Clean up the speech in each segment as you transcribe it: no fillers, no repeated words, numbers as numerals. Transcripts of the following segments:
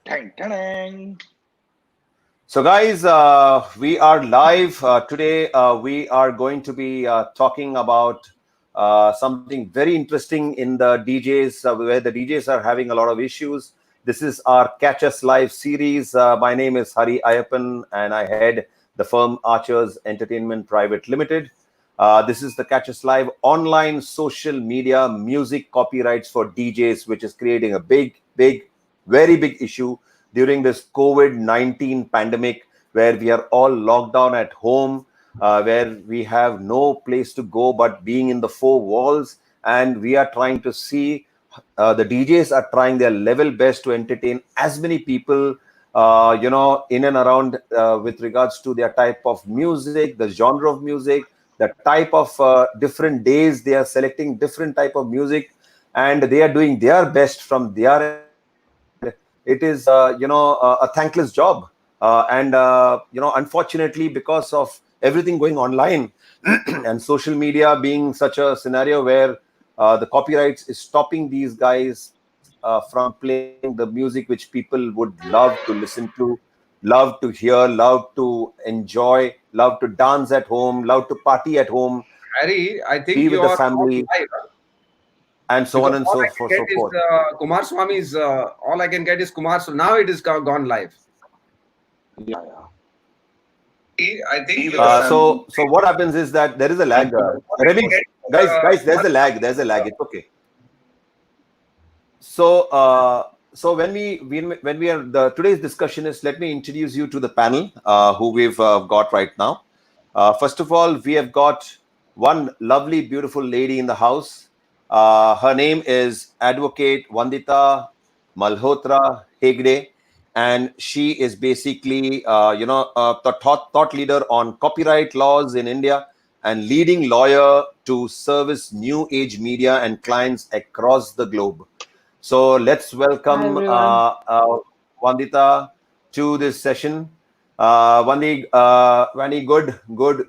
Dang, dang. So, guys, we are live today. We are going to be talking about something very interesting in the DJs, where the DJs are having a lot of issues. This is our Catch Us Live series. My name is Hari Ayappan, and I head the firm Archers Entertainment Private Limited. This is the Catch Us Live online social media music copyrights for DJs, which is creating a very big issue during this COVID-19 pandemic, where we are all locked down at home, where we have no place to go but being in the four walls. And we are trying to see, the DJs are trying their level best to entertain as many people, in and around with regards to their type of music, the genre of music, the type of different days they are selecting different type of music, and they are doing their best from their end. And it is a thankless job, and unfortunately, because of everything going online and social media being such a scenario where the copyrights is stopping these guys from playing the music which people would love to listen to, love to hear, love to enjoy, love to dance at home, love to party at home, Harry, I think be with you the are on family, live, huh? and so on Because and all so I can get so is forth. Kumar Swami's. All I can get is Kumar. So now it is gone live. Yeah, yeah. I think Be with the family. So what happens is that there is a lag. And so on. all I can Remy, get guys, there's Kumar a lag. There's a Swami's. lag. It's okay. So, so when we are today's discussion is, let me introduce you to the panel who we've got right now. First of all, we have got one lovely, beautiful lady in the house. Her name is Advocate Vandita Malhotra Hegde, and she is basically, the thought leader on copyright laws in India and leading lawyer to service new age media and clients across the globe. So let's Hi welcome everyone. Vandita to this session. Vandi,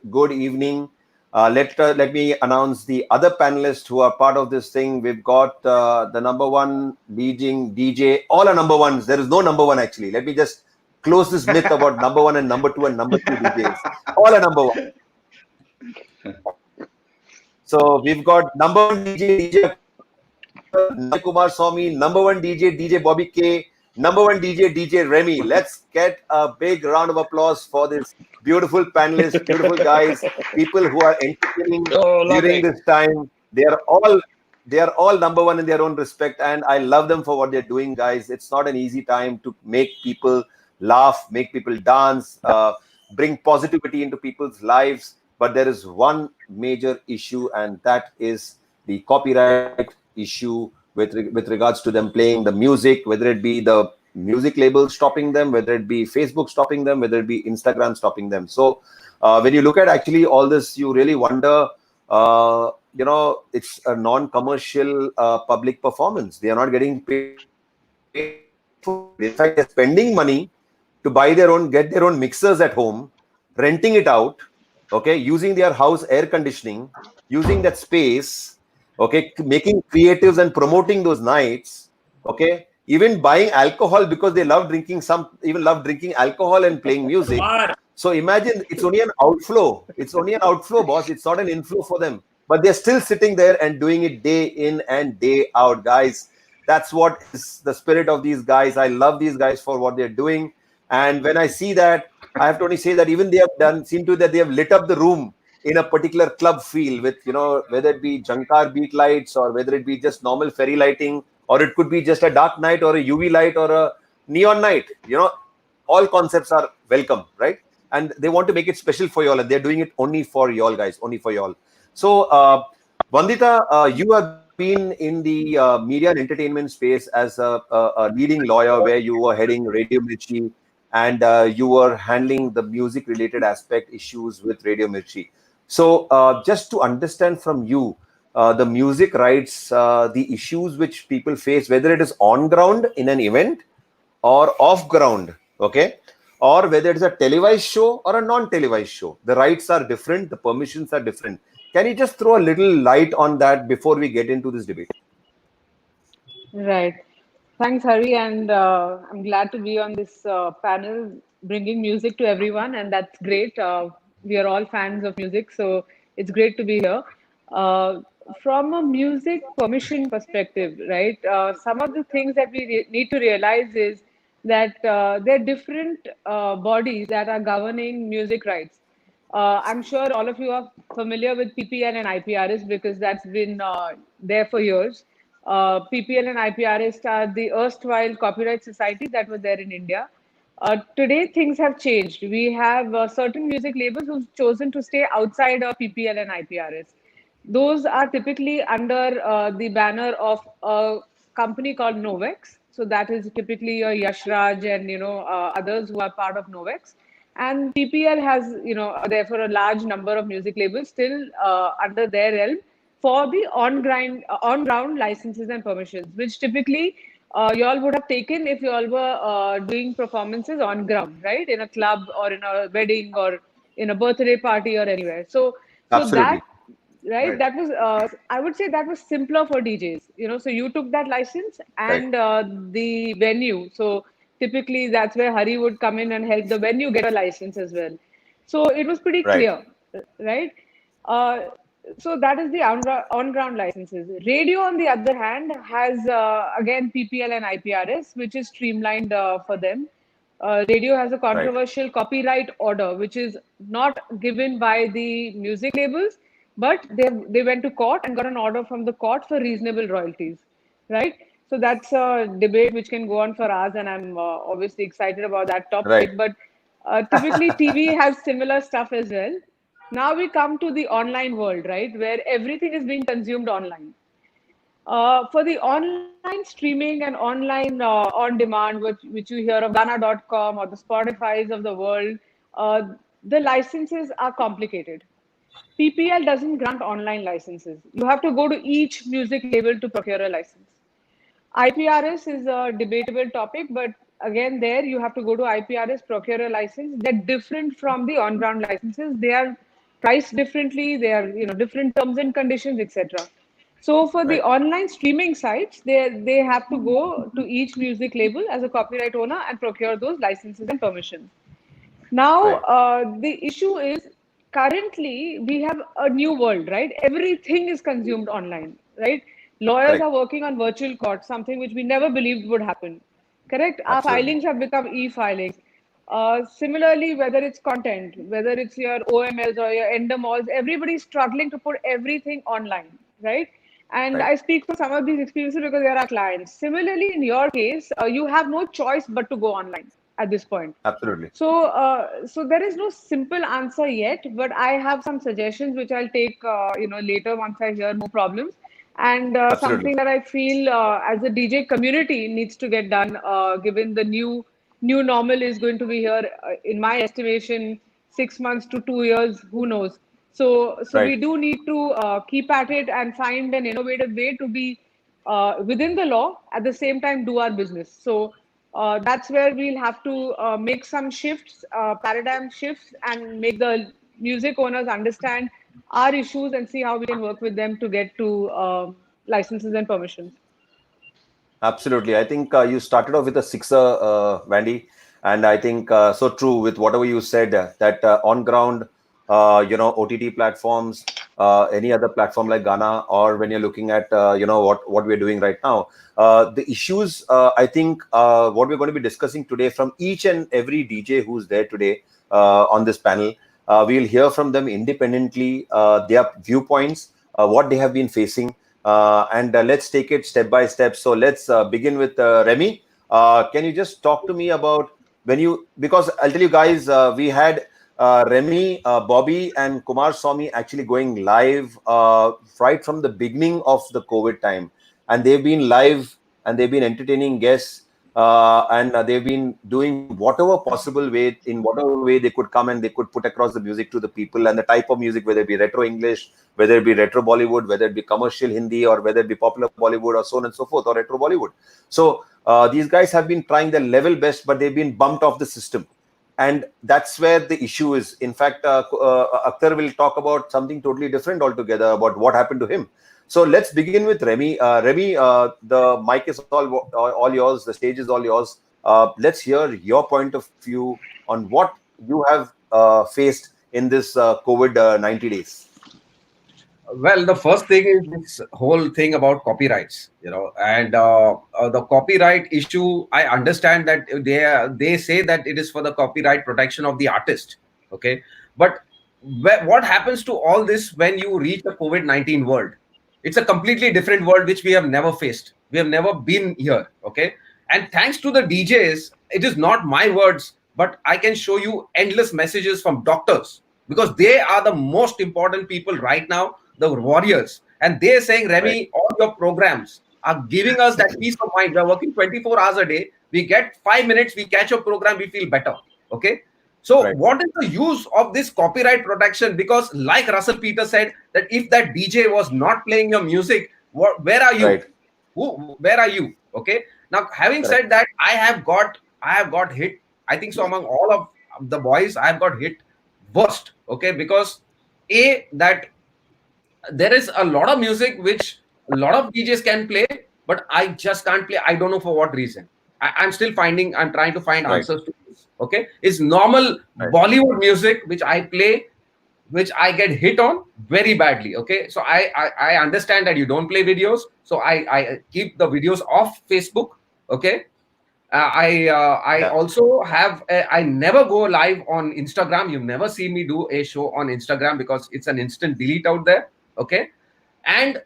good evening. Let me announce the other panelists who are part of this thing. We've got the number one leading DJ. All are number ones. There is no number one actually. Let me just close this myth about number one and number two and number three DJs. All are number one. So we've got number one DJ Kumar Swami, number one DJ Bobby K, number one DJ Remy. Let's get a big round of applause for this beautiful panelists, beautiful guys, people who are entertaining Oh, love during it. this time. They are all number one in their own respect, and I love them for what they're doing, guys. It's not an easy time to make people laugh, make people dance, bring positivity into people's lives. But there is one major issue, and that is the copyright issue with regards to them playing the music, whether it be the music label stopping them, whether it be Facebook stopping them, whether it be Instagram stopping them. So when you look at actually all this, you really wonder, it's a non-commercial public performance. They are not getting paid for it. In fact, they're spending money to get their own mixers at home, renting it out, okay, using their house air conditioning, using that space, okay, making creatives and promoting those nights, okay, even buying alcohol because they love drinking, some even love drinking alcohol and playing music. So imagine, it's only an outflow. It's only an outflow, boss. It's not an inflow for them. But they're still sitting there and doing it day in and day out, guys. That's what is the spirit of these guys. I love these guys for what they're doing. And when I see that, I have to only say that even they have seem to that they have lit up the room in a particular club feel with, whether it be Jankar beat lights or whether it be just normal fairy lighting, or it could be just a dark night or a UV light or a neon night. All concepts are welcome, right? And they want to make it special for y'all, and they're doing it only for y'all, guys, only for y'all. So, Vandita, you have been in the media and entertainment space as a leading lawyer, where you were heading Radio Mirchi, and you were handling the music related aspect issues with Radio Mirchi. So, just to understand from you, the music rights, the issues which people face, whether it is on ground in an event or off ground, okay, or whether it's a televised show or a non-televised show, the rights are different, the permissions are different. Can you just throw a little light on that before we get into this debate? Right. Thanks, Hari, and I'm glad to be on this panel, bringing music to everyone, and that's great. We are all fans of music, so it's great to be here. Uh, from a music permission perspective, right? Some of the things that we need to realize is that there are different bodies that are governing music rights. I'm sure all of you are familiar with PPL and IPRS because that's been there for years. PPL and IPRS are the erstwhile copyright societies that were there in India. Today, things have changed. We have certain music labels who've chosen to stay outside of PPL and IPRS. Those are typically under the banner of a company called Novex. So that is typically your Yash Raj and others who are part of Novex. And PPL has therefore a large number of music labels still under their realm for the on ground licenses and permissions, which typically you all would have taken if you all were doing performances on ground, right, in a club or in a wedding or in a birthday party or anywhere. So Absolutely. that, right, Right. that was I would say that was simpler for DJs, so you took that license Right. and the venue. So typically that's where Hari would come in and help the venue get a license as well. So it was pretty Right. clear, right? uh, so that is the on ground licenses. Radio, on the other hand, has again PPL and IPRS, which is streamlined for them. Radio has a Right. controversial copyright order, which is not given by the music labels, but they went to court and got an order from the court for reasonable royalties, right? So that's a debate which can go on for hours, and I'm obviously excited about that Right. topic. But typically, TV has similar stuff as well. Now we come to the online world, right, where everything is being consumed online. For the online streaming and online on demand, which you hear of Ghana.com or the Spotify's of the world, the licenses are complicated. PPL doesn't grant online licenses. You have to go to each music label to procure a license. IPRS is a debatable topic, but again, there you have to go to IPRS, procure a license. They're different from the on-ground licenses. They are priced differently. They are, different terms and conditions, etc. So for the Right. online streaming sites, they have to go to each music label as a copyright owner and procure those licenses and permissions. Now, Right. the issue is currently we have a new world, right? Everything is consumed online, right? Lawyers Correct. are working on virtual court, something which we never believed would happen. Correct? Our Absolutely. filings have become e-filings. Similarly, whether it's content, whether it's your OMLs or your endomalls, everybody's struggling to put everything online, right? And Right. I speak from some of these experiences because they are our clients. Similarly, in your case, you have no choice but to go online at this point. Absolutely. So there is no simple answer yet, but I have some suggestions which I'll take, later once I hear more problems. And Absolutely. something that I feel as a DJ community needs to get done, given the new normal is going to be here, in my estimation, 6 months to 2 years, who knows? So Right. we do need to keep at it and find an innovative way to be within the law, at the same time do our business. So that's where we'll have to make some shifts, paradigm shifts, and make the music owners understand our issues and see how we can work with them to get to licenses and permissions. Absolutely. I think you started off with a sixer, Vandy, and I think so true with whatever you said that on ground, OTT platforms, any other platform like Ghana, or when you're looking at what we're doing right now, the issues. I think what we're going to be discussing today from each and every DJ who's there today on this panel, we'll hear from them independently their viewpoints, what they have been facing. And let's take it step by step. So let's begin with Remy. Can you just talk to me about because I'll tell you guys, we had Remy, Bobby, and Kumar Swamy actually going live right from the beginning of the COVID time. And they've been live and they've been entertaining guests. And they've been doing whatever possible way, in whatever way they could come and they could put across the music to the people and the type of music, whether it be retro English, whether it be retro Bollywood, whether it be commercial Hindi, or whether it be popular Bollywood, or so on and so forth, or retro Bollywood. So these guys have been trying their level best, but they've been bumped off the system. And that's where the issue is. In fact, Akhtar will talk about something totally different altogether about what happened to him. So let's begin with Remy. Remy, the mic is all yours. The stage is all yours. Let's hear your point of view on what you have faced in this COVID 90 days. Well, the first thing is this whole thing about copyrights, and the copyright issue. I understand that they say that it is for the copyright protection of the artist. Okay, but what happens to all this when you reach the COVID-19 world? It's a completely different world which we have never faced. We have never been here. Okay, and thanks to the DJs, it is not my words, but I can show you endless messages from doctors, because they are the most important people right now, the warriors. And they're saying, Remy, Right. all your programs are giving us that peace of mind. We're working 24 hours a day. We get 5 minutes, we catch a program, we feel better. Okay. So Right. what is the use of this copyright protection? Because like Russell Peters said, that if that DJ was not playing your music, where are you? Right. Where are you? Okay. Now, having Correct. said that, I have got hit. I think so among all of the boys, I have got hit worst. Okay, because that there is a lot of music which a lot of DJs can play, but I just can't play. I don't know for what reason. I'm trying to find Right. answers to this. Okay, it's normal Right. Bollywood music which I play, which I get hit on very badly. Okay, so I understand that you don't play videos, so I keep the videos off Facebook. Okay, I Yeah. also have I never go live on Instagram. You've never seen me do a show on Instagram because it's an instant delete out there. Okay, and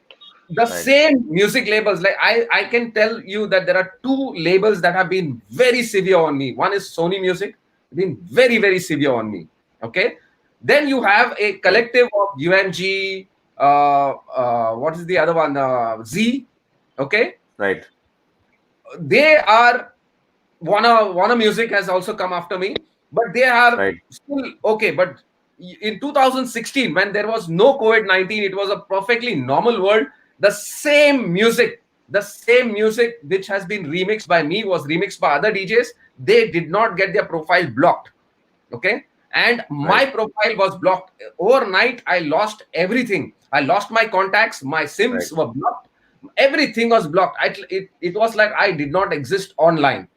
the Right. same music labels, like I can tell you that there are two labels that have been very severe on me. One is Sony Music, been very, very severe on me. Okay, then you have a collective of UMG. What is the other one? Z. Okay, Right. they are Warner Music has also come after me, but they are Right. still okay. But in 2016, when there was no COVID-19, it was a perfectly normal world. The same music which has been remixed by me was remixed by other DJs. They did not get their profile blocked. Okay, and my Right. profile was blocked overnight. I lost everything. I lost my contacts. My SIMs Right. were blocked. Everything was blocked. It was like I did not exist online.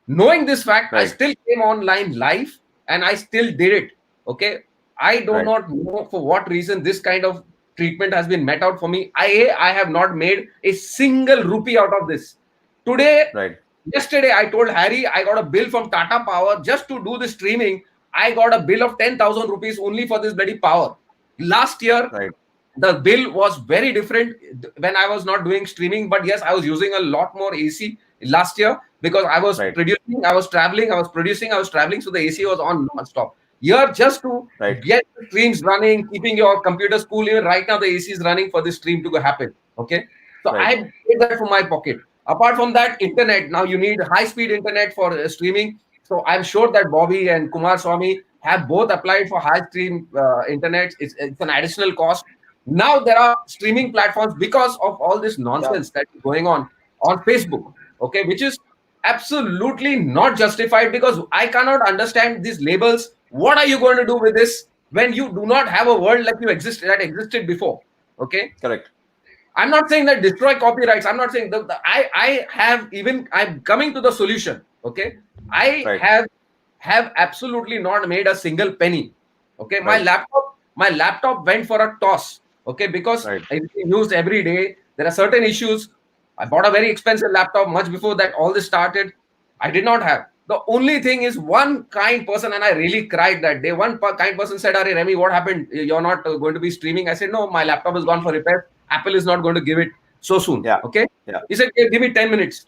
Knowing this fact, I Right. still came online live and I still did it. Okay, I do Right. not know for what reason this kind of treatment has been met out for me. I have not made a single rupee out of this. Today, Right. yesterday, I told Harry I got a bill from Tata Power just to do the streaming. I got a bill of 10,000 rupees only for this bloody power. Last year, Right. the bill was very different when I was not doing streaming. But yes, I was using a lot more AC last year because I was Right. producing, I was traveling, I was producing, I was traveling. So the AC was on non-stop. Here, just to Right. get the streams running, keeping your computer cool, even right now, the AC is running for this stream to happen. Okay. So Right. I paid that from my pocket. Apart from that, internet. Now you need high-speed internet for streaming. So I'm sure that Bobby and Kumar Swamy have both applied for high-stream internet. It's an additional cost. Now there are streaming platforms because of all this nonsense that is going on Facebook. Okay, which is absolutely not justified, because I cannot understand these labels. What are you going to do with this when you do not have a world like that existed before? Okay. Correct. I'm not saying that destroy copyrights. I'm not saying I'm coming to the solution. Okay. I Right. have absolutely not made a single penny. Okay. My Right. laptop went for a toss. Okay. Because Right. it's being used every day. There are certain issues. I bought a very expensive laptop much before that all this started. I did not have. The only thing is one kind person, and I really cried that day. One kind person said, "Arey Remy, what happened? You're not going to be streaming." I said, "No, my laptop is gone for repair. Apple is not going to give it so soon." Yeah. Okay. Yeah. He said, "Give me 10 minutes.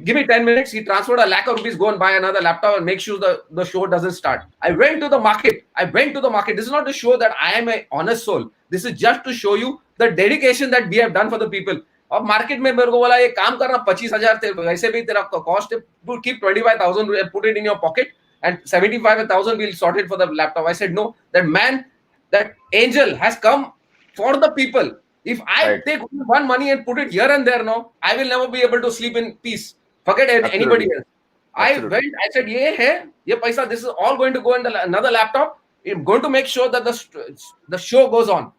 Give me 10 minutes." He transferred a lakh of rupees, go and buy another laptop and make sure the show doesn't start. I went to the market. This is not to show that I am an honest soul. This is just to show you the dedication that we have done for the people. अब market में मेरे को बोला ये काम करना 25,000 वैसे भी तेरा कॉस्ट है, keep 25,000, put it in your pocket, and 75,000 will sort it for the laptop. I said no. That angel has come for the people. If I Right. take one money and put it here and there, no, I will never be able to sleep in peace. Forget Absolutely. anybody else. Absolutely. I said, ye paisa, this is all going to go in another laptop. I'm going to make sure that the show goes on.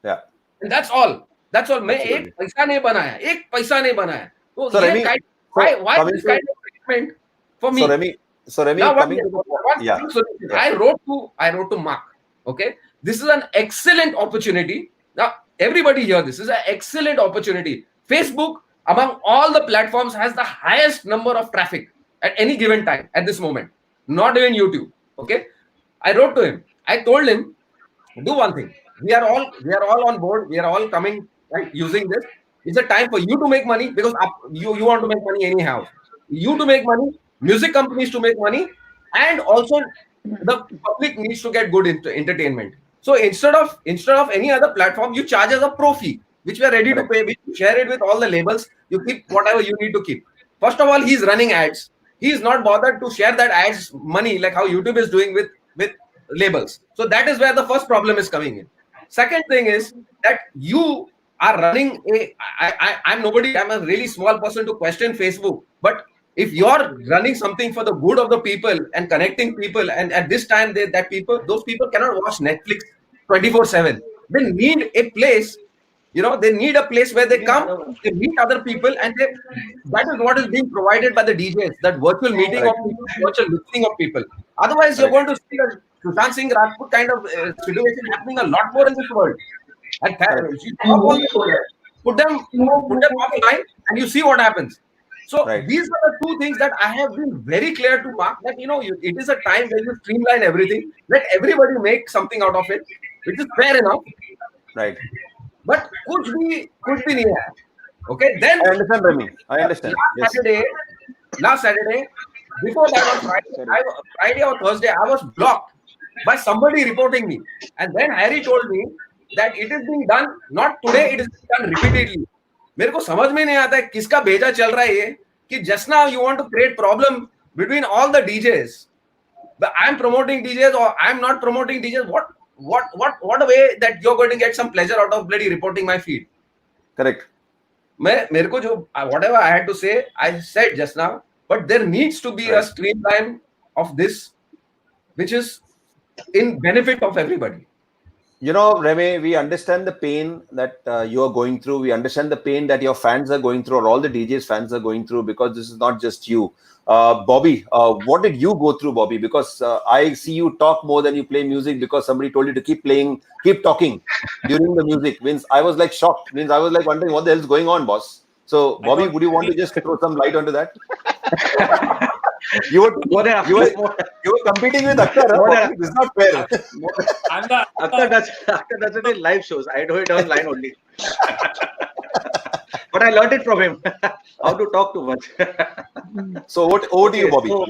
Yeah. And that's all. That's all. मैं Absolutely. एक पैसा नहीं बनाया, एक पैसा नहीं बनाया. तो So, ये Remy, why coming this to- kind of treatment for me? So Remy, Now, coming to the yeah. I wrote to Mark. Okay, this is an excellent opportunity. Now, everybody here, this is an excellent opportunity. Facebook, among all the platforms, has the highest number of traffic at any given time at this moment. Not even YouTube. Okay, I wrote to him. I told him, do one thing. We are all on board. We are all coming right using this. It's a time for you to make money because you want to make money anyhow. You to make money, music companies to make money, and also the public needs to get good entertainment. So instead of any other platform, you charge us a pro fee, which we are ready to pay. We share it with all the labels. You keep whatever you need to keep. First of all, he's running ads. He is not bothered to share that ads money like how YouTube is doing with labels. So that is where the first problem is coming in. Second thing is that you are running I'm nobody. I'm a really small person to question Facebook, but if you're running something for the good of the people and connecting people, and at this time those people cannot watch Netflix 24/7. They need a place, they need a place where they come, they meet other people, and that is what is being provided by the DJs, that virtual meeting of people, virtual listening of people. Otherwise, you're going to see a Sushant Singh Rajput kind of situation happening a lot more in this world. And put them offline, and you see what happens. So these are the two things that I have been very clear to Mark, that it is a time when you streamline everything, let everybody make something out of it, which is fair enough. Right. But kuch bhi nahi hai. Okay, then I understand, Remy. I understand. Last Saturday, before that on Friday or Thursday, I was blocked by somebody reporting me, and then Harry told me that it is being done not today, it is being done repeatedly. मेरे को समझ में नहीं आता है किसका भेजा चल रहा है ये, कि just now you want to create problem between all the DJs. But I'm promoting DJs or I'm not promoting DJs. What a way that you're going to get some pleasure out of bloody reporting my feed. Correct. मेरे को जो whatever I had to say, I said just now. But there needs to be a streamline of this, which is in benefit of everybody. Remy, we understand the pain that you are going through. We understand the pain that your fans are going through, or all the DJs fans are going through, because this is not just you. Bobby, what did you go through, Bobby? Because I see you talk more than you play music, because somebody told you to keep talking during the music. Means I was like shocked. Means I was like wondering what the hell is going on, boss. So, Bobby, would you want to just throw some light onto that? You were competing with Akhtar. This is not fair. Akhtar does it in live shows. I do it online only. But I learned it from him. How to talk too much. So over to you, Bobby. So,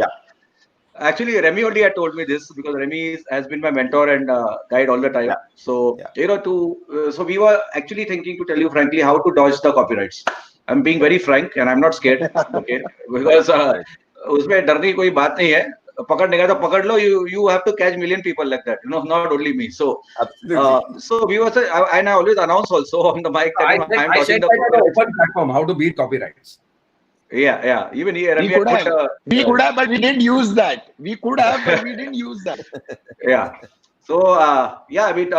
actually, Remy only had told me this, because Remy has been my mentor and guide all the time. Yeah. So so we were actually thinking to tell you frankly how to dodge the copyrights. I'm being very frank and I'm not scared. Okay, because उसमें डरने की कोई बात नहीं है. पकड़ने का तो पकड़ लो. You have to catch million people like that. Not only me. So so we were, and I always announce also on the mic that I said that on the open platform how to beat copyrights. Yeah. Even here, we could have, but we didn't use that. We could have, but we didn't use that. Yeah. So I mean,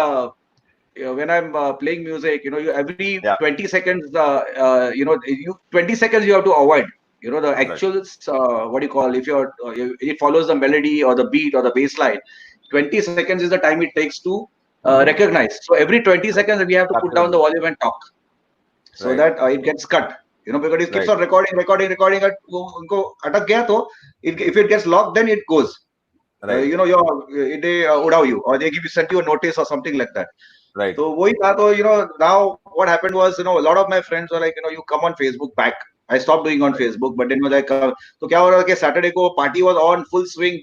when I'm playing music, every 20 seconds, 20 seconds you have to avoid. The actual what do you call, if it follows the melody or the beat or the bass line, 20 seconds is the time it takes to recognize. So every 20 seconds we have to put down the volume and talk, so that it gets cut. Because it keeps on recording. Atak gaya to, if it gets locked, then it goes. They udao you, or they send you a notice or something like that. Right. So now what happened was, a lot of my friends were like, you come on Facebook back. I stopped doing on Facebook, but then was like, so kya ho raha, Saturday ko party was on full swing,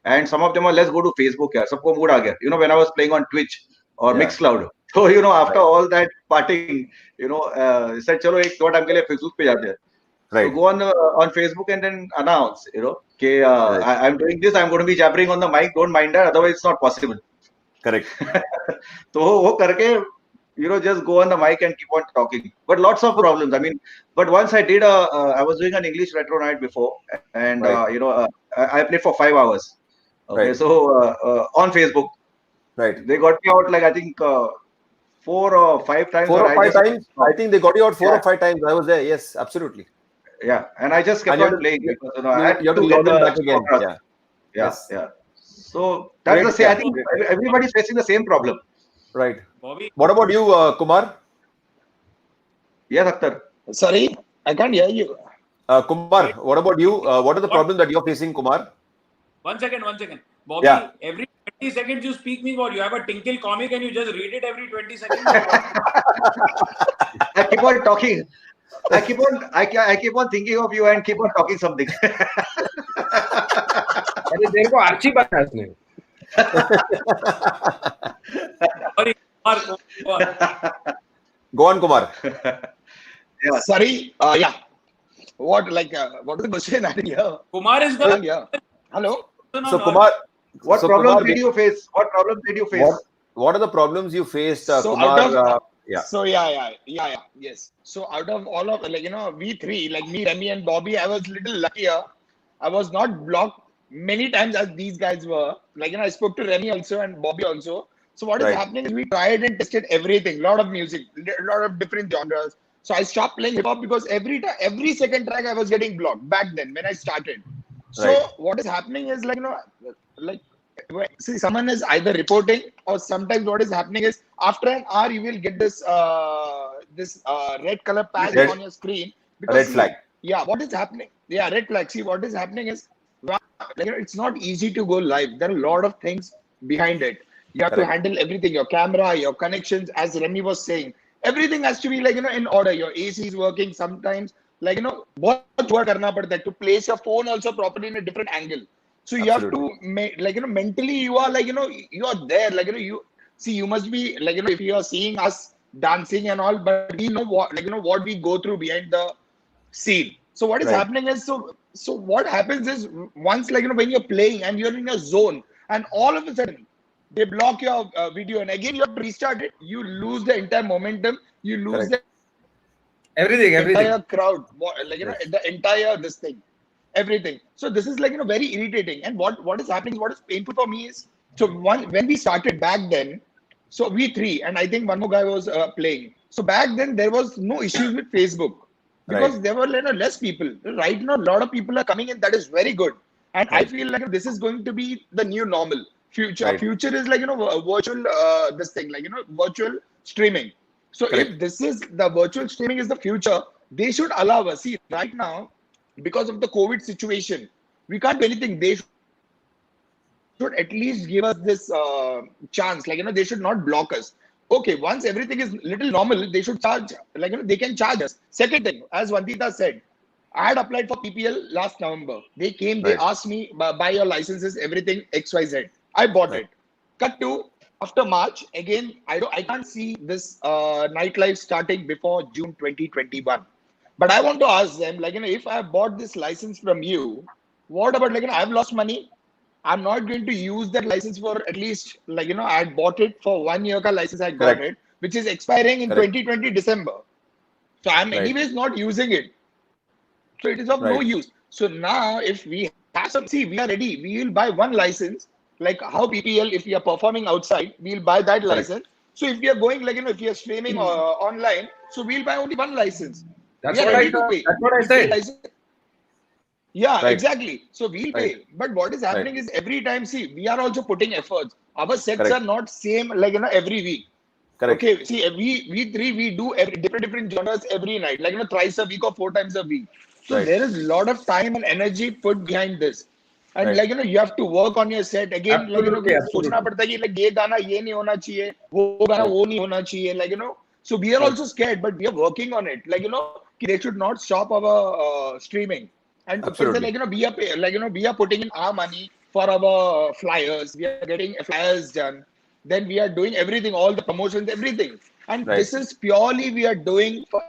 and some of them were, let's go to Facebook. Sabko mood aa gaya. When I was playing on Twitch or Mixcloud. So after all that partying, said chalo ek dot time ke liye Facebook pe jaate hain. So go on Facebook and then announce, कि I'm doing this. I'm going to be jabbering on the mic. Don't mind that. Otherwise, it's not possible. Correct. So वो करके, just go on the mic and keep on talking. But lots of problems. I mean, but once I did I was doing an English retro night before, and I played for 5 hours. Okay, so on Facebook, they got me out like I think 4 or 5 times. 4 or 5 just, times. I think they got you out 4 Yeah. or 5 times. I was there. Yes, absolutely. Yeah, and I just kept And you on have to- playing you- because I had you have to to log get in the back again. score across. Yeah. Yeah, Yes. yeah. So that's Great, the same. I yeah, think great. everybody's facing the same problem. Right. Bobby, What about you, Kumar? Yes, Akhtar. Sorry, I can't hear you. Kumar, what about you? What are the What? problems that you're facing, Kumar? 1 second, 1 second. Bobby, Yeah. every 20 seconds you speak me what? You have a Tinkle comic and you just read it every 20 seconds? Or what? I keep on talking. I keep on thinking of you and keep on talking something. अरे तेरे को Archie बना है उसने. Sorry, Kumar. Go on, Kumar. Yeah. Sorry. Yeah. What was the question? I didn't hear. Kumar is I can't the. hear. Hello. So, Kumar, What so problems Kumar, did you face? What problems did you face? what are the problems you faced, So Kumar? out of Yeah. So yes. So out of all of we three, like me, Remy, and Bobby, I was little luckier. I was not blocked many times as these guys were. I spoke to Remy also and Bobby also. So what is Right. happening is we tried and tested everything, lot of music, a lot of different genres. So I stopped playing hip hop because every second track I was getting blocked back then when I started. So Right. what is happening is see, someone is either reporting or sometimes what is happening is after an hour you will get this red color patch Red- on your screen red flag. Yeah, what is happening? Yeah, red flag. See, what is happening is it's not easy to go live. There are a lot of things behind it. You have to Correct. handle everything, your camera, your connections, as Remy was saying. Everything has to be in order. Your AC is working sometimes. बहुत work करना पड़ता है to place your phone also properly in a different angle. So you have to mentally you are you are there. You see, you must be if you are seeing us dancing and all, but we know what we go through behind the scene. So what is Right. happening is so what happens is once when you're playing and you're in a zone and all of a sudden they block your video and again you have to restart it, you lose the entire momentum, you lose Correct. Everything. the entire crowd, Yes. the entire this thing, everything. So this is very irritating. And what is happening, what is painful for me is when we started back then, so we three and I think one more guy was playing. So back then there was no issues with Facebook because Right. there were less people. Right now, a lot of people are coming in. That is very good, and I Right. feel this is going to be the new normal. Future Right. future is virtual this thing virtual streaming. So Correct. if this is the virtual streaming is the future, they should allow us. See, right now, because of the COVID situation, we can't do anything. They should at least give us this chance. They should not block us. Okay, once everything is little normal, they should charge. They can charge us. Second thing, as Vandita said, I had applied for PPL last November. They came, they Right. asked me, buy your licenses, everything XYZ. I bought Right. it. Cut to after March again. I can't see this nightlife starting before June 2021. But I want to ask them, if I bought this license from you, what about I've lost money. I'm not going to use that license for at least I had bought it for 1 year ka license I got Correct. it, which is expiring in Correct. 2020 December. So I'm Right. anyways not using it. So it is of no Right. use. So now if we have we are ready. We will buy one license, like how PPL, if we are performing outside, we'll buy that Correct. license. So if we are going if we are streaming online, so we'll buy only one license. That's We are what I ready to thought. pay. That's what I We pay said. license. Yeah, Right. exactly. So we'll pay. Right. But what is happening is every time, see, we are also putting efforts. Our sets Correct. are not same every week. Correct. Okay, see, we three we do different genres every night, thrice a week or 4 times a week. So Right. there is a lot of time and energy put behind this, and Right. you have to work on your set again. Absolutely, absolutely. सोचना पड़ता है कि ये गाना ये नहीं होना चाहिए, वो गाना Right. वो नहीं होना चाहिए. So we are Right. also scared, but we are working on it. They should not stop our streaming. And Absolutely. we are putting in our money for our flyers. We are getting flyers done. Then we are doing everything, all the promotions, everything. And Right. this is purely we are doing for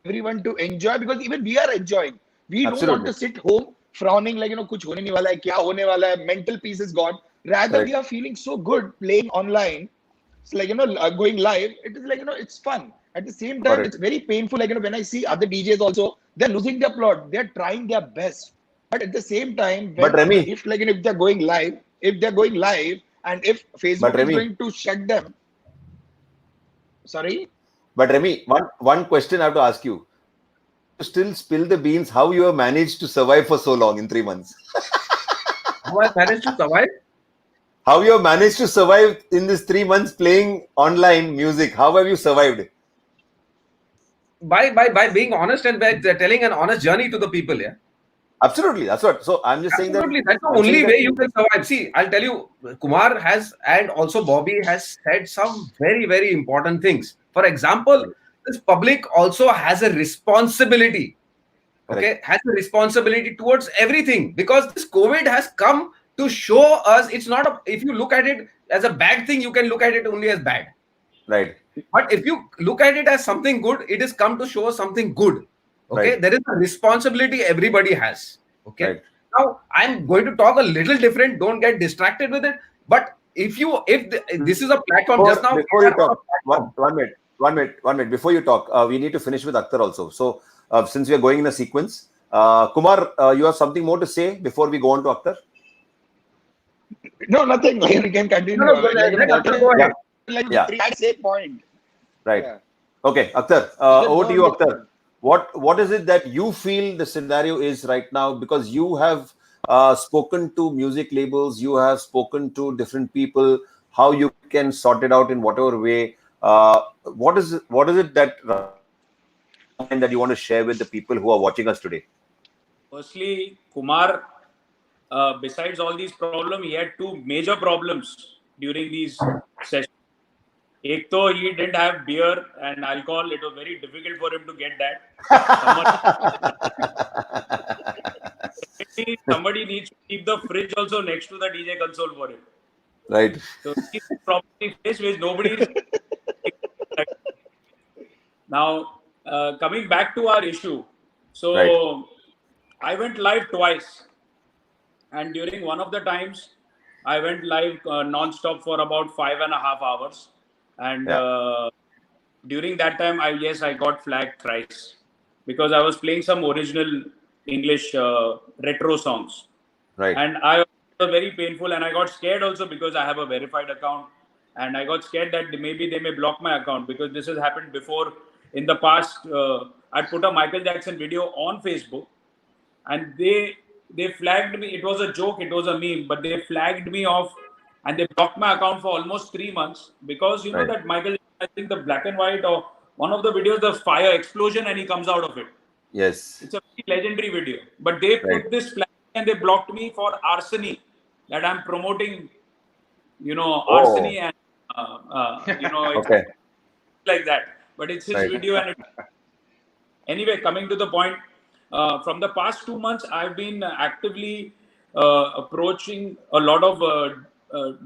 everyone to enjoy, because even we are enjoying. We don't want Absolutely. to sit home frowning कुछ होने नहीं वाला है, क्या होने वाला है, mental peace is gone. Rather, Correct. we are feeling so good playing online. It's going live. It is it's fun. At the same time, Correct. it's very painful. When I see other DJs also, they're losing their plot. They're trying their best. But at the same time, But Remy- if they're going live, and if Facebook But is Remy- going to shut them, Sorry. But Remy, one question I have to ask you. To still spill the beans, how you have managed to survive for so long in 3 months? How I managed to survive? How you have managed to survive in this 3 months playing online music? How have you survived? By being honest and by telling an honest journey to the people. Yeah. Absolutely, that's what. So I'm just saying that Absolutely, that's the I'm only saying way that- you can survive. See, I'll tell you, Kumar has and also Bobby has said some very, very important things. For example, this public also has a responsibility. Okay, has a responsibility towards everything because this COVID has come to show us it's not a. If you look at it as a bad thing, you can look at it only as bad. Right. But if you look at it as something good, it has come to show us something good. Okay, Right. there is a responsibility everybody has. Okay. Right. Now I'm going to talk a little different. Don't get distracted with it. But if this is a platform just now. Before you talk, one minute. Before you talk, we need to finish with Akhtar also. So since we are going in a sequence, Kumar, you have something more to say before we go on to Akhtar? No, nothing. We can continue. No, let Akhtar go ahead. Yeah. At the same point. Right. Yeah. Okay, Akhtar, over to you, Akhtar. What is it that you feel the scenario is right now? Because you have spoken to music labels, you have spoken to different people, how you can sort it out in whatever way. What is it that you want to share with the people who are watching us today? Firstly, Kumar, besides all these problems, he had two major problems during these sessions. Ek to he didn't have beer and alcohol. It was very difficult for him to get that. Somebody needs to keep the fridge also next to the DJ console for him. Right. So he's probably faced which nobody is. Now, coming back to our issue. So Right. I went live twice. And during one of the times, I went live non-stop for about 5.5 hours. And during that time, I got flagged thrice because I was playing some original English retro songs. Right. And I was very painful, and I got scared also because I have a verified account, and I got scared that maybe they may block my account because this has happened before. In the past, I put a Michael Jackson video on Facebook, and they flagged me. It was a joke, it was a meme, but they flagged me off, and they blocked my account for almost 3 months because you know that Michael, I think the black and white or one of the videos, the fire explosion, and he comes out of it. Yes. It's a very legendary video, but they put this flag and they blocked me for arsony, that I'm promoting, arsony and Okay. like that. But it's his video, and anyway, coming to the point. From the past 2 months, I've been actively approaching a lot of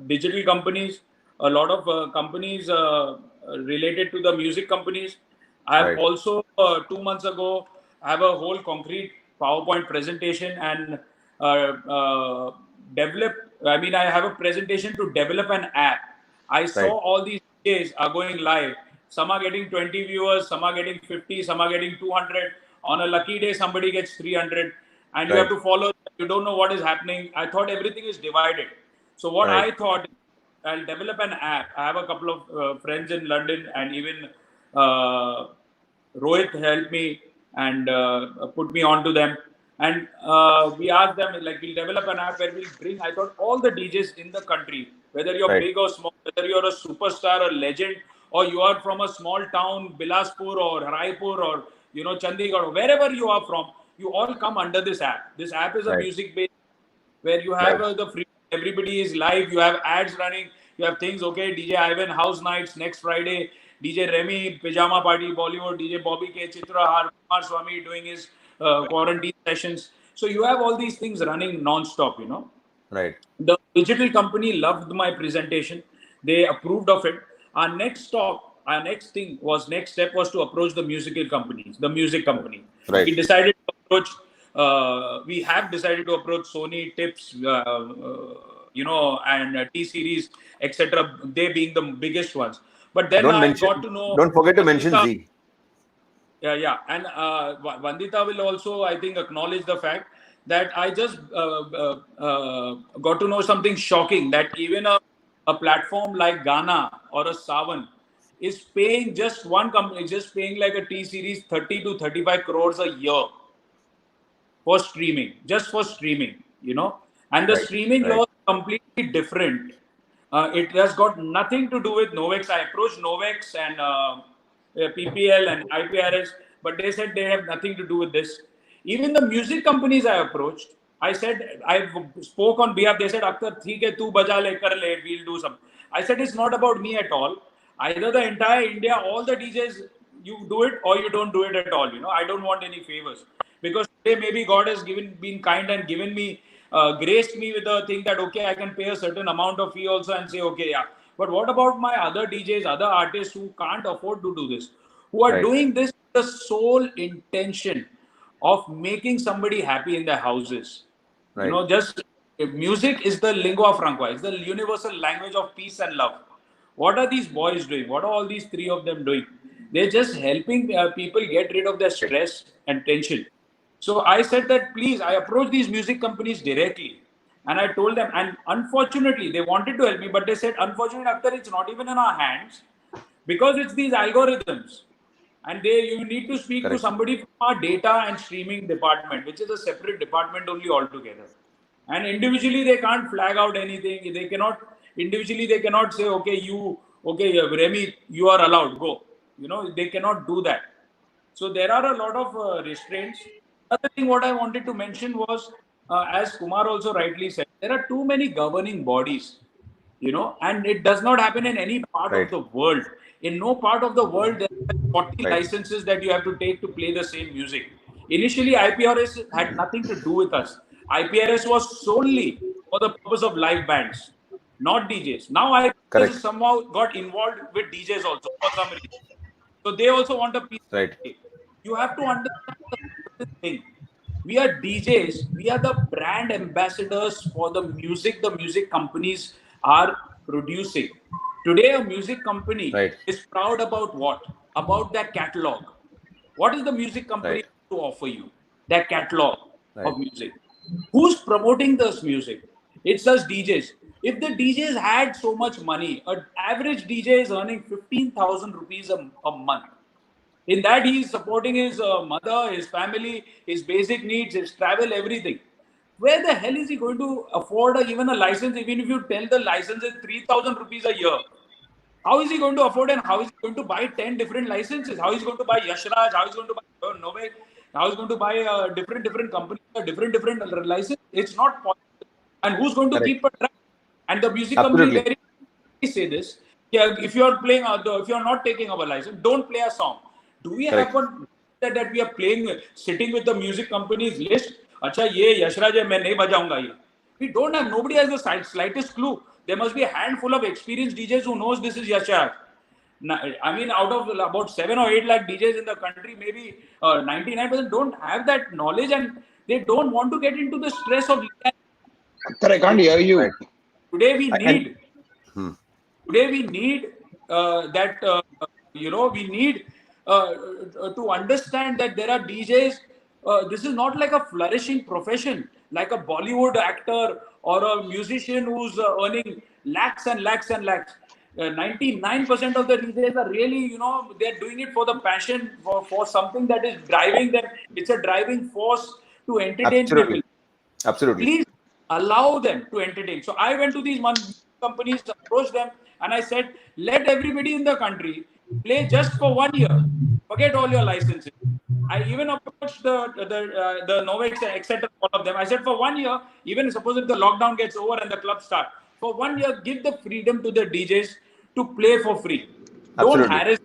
digital companies, a lot of companies related to the music companies. I have also 2 months ago have a whole concrete PowerPoint presentation and develop. I mean, I have a presentation to develop an app. I saw all these days are going live. Some are getting 20 viewers, some are getting 50, some are getting 200. On a lucky day, somebody gets 300, and you have to follow. You don't know what is happening. I thought everything is divided. So what I thought, I'll develop an app. I have a couple of friends in London, and even Rohit helped me and put me onto them. And we asked them, like, we'll develop an app where we'll bring, I thought, all the DJs in the country, whether you're big or small, whether you're a superstar, a legend, or you are from a small town, Bilaspur or Raipur or Chandigarh, wherever you are from, you all come under this app. This app is a music-based where you have the free. Everybody is live. You have ads running. You have things. Okay, DJ Ivan House Nights next Friday. DJ Remy Pajama Party Bollywood. DJ Bobby K Chitra Kumar Swami doing his quarantine sessions. So you have all these things running non-stop. Right. The digital company loved my presentation. They approved of it. Our next step was to approach the music company. Right. We decided to approach. We have decided to approach Sony, Tips, and T Series, etc. They being the biggest ones. But then got to know. Don't forget to mention Z. Yeah. And Vandita will also, I think, acknowledge the fact that I just got to know something shocking, that even a platform like Ghana or a Savan is paying just one company, just paying like a T series 30 to 35 crores a year for streaming, just for streaming, and the streaming law is completely different. It has got nothing to do with Novex. I approached Novex and PPL and IPRS, but they said they have nothing to do with this. Even the music companies I approached, I said, I spoke on behalf. They said, Akhtar, theek hai, tu baja le, kar le, we'll do something. I said, it's not about me at all. Either the entire India, all the DJs, you do it or you don't do it at all. I don't want any favors. Because today maybe God has been kind and given me, graced me with the thing that, okay, I can pay a certain amount of fee also and say, okay, yeah. But what about my other DJs, other artists who can't afford to do this, who are doing this with the sole intention of making somebody happy in their houses? Just music is the lingua franca, it's the universal language of peace and love. What are these boys doing? What are all these three of them doing? They're just helping people get rid of their stress and tension. So I said that, please, I approached these music companies directly and I told them, and unfortunately, they wanted to help me, but they said, unfortunately, Akhtar, it's not even in our hands because it's these algorithms. And you need to speak to somebody from our data and streaming department, which is a separate department only altogether. And individually, they can't flag out anything. They cannot say, okay, Remy, you are allowed, go. They cannot do that. So there are a lot of restraints. Another thing what I wanted to mention was, as Kumar also rightly said, there are too many governing bodies, and it does not happen in any part of the world. In no part of the world, there are 40 licenses that you have to take to play the same music. Initially, IPRS had nothing to do with us. IPRS was solely for the purpose of live bands, not DJs. Now IPRS somehow got involved with DJs also for some reason. So they also want a piece. You have to understand the thing. We are DJs. We are the brand ambassadors for the music companies are producing. Today, a music company is proud about what? About their catalog. What is the music company to offer you? Their catalog of music. Who's promoting this music? It's us DJs. If the DJs had so much money, an average DJ is earning 15,000 rupees a month. In that, he is supporting his mother, his family, his basic needs, his travel, everything. Where the hell is he going to afford even a license? Even if you tell the license is 3,000 rupees a year, how is he going to afford and how is he going to buy 10 different licenses? How is he going to buy Yashraj? How is he going to buy Novek? How is he going to buy different companies, different licenses? It's not possible. And who's going to keep a track? And the music company very say this: if you are playing, if you are not taking our license, don't play a song. Do we have one that we are playing, sitting with the music company's list? Acha, ye Yashraj hai, main nahi bajaunga ye. We don't have. Nobody has the slightest clue. There must be a handful of experienced DJs who knows this is Yashraj. I mean, out of about 7 or 8 lakh DJs in the country, maybe 99% don't have that knowledge, and they don't want to get into the stress of. I can't hear you. Today we need. Today we need that. We need to understand that there are DJs. This is not like a flourishing profession, like a Bollywood actor or a musician who's earning lakhs and lakhs and lakhs. 99% of the DJs are really, they're doing it for the passion, for something that is driving them. It's a driving force to entertain people. Absolutely. Please allow them to entertain. So I went to these companies, approached them, and I said, let everybody in the country play just for 1 year. Forget all your licenses. I even approached the Novex, etc. All of them. I said, for 1 year, even suppose if the lockdown gets over and the clubs start, for 1 year, give the freedom to the DJs to play for free. Don't harass,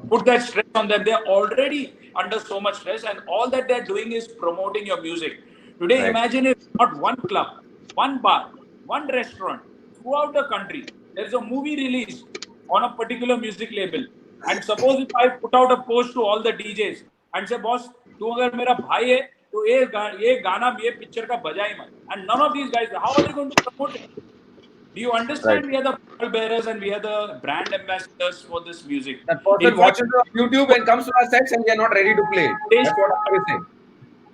put that stress on them. They're already under so much stress, and all that they're doing is promoting your music. Today, imagine if not one club, one bar, one restaurant throughout the country, there's a movie release on a particular music label. And suppose if I put out a post to all the DJs and say, boss, tu agar mera bhai hai, to ye gana, ye picture ka bajai mat. And none of these guys, how are they going to promote it? Do you understand? We are the pall bearers and we are the brand ambassadors for this music. That person watches it on YouTube and comes to our sets and we are not ready to play. That's what I'm saying.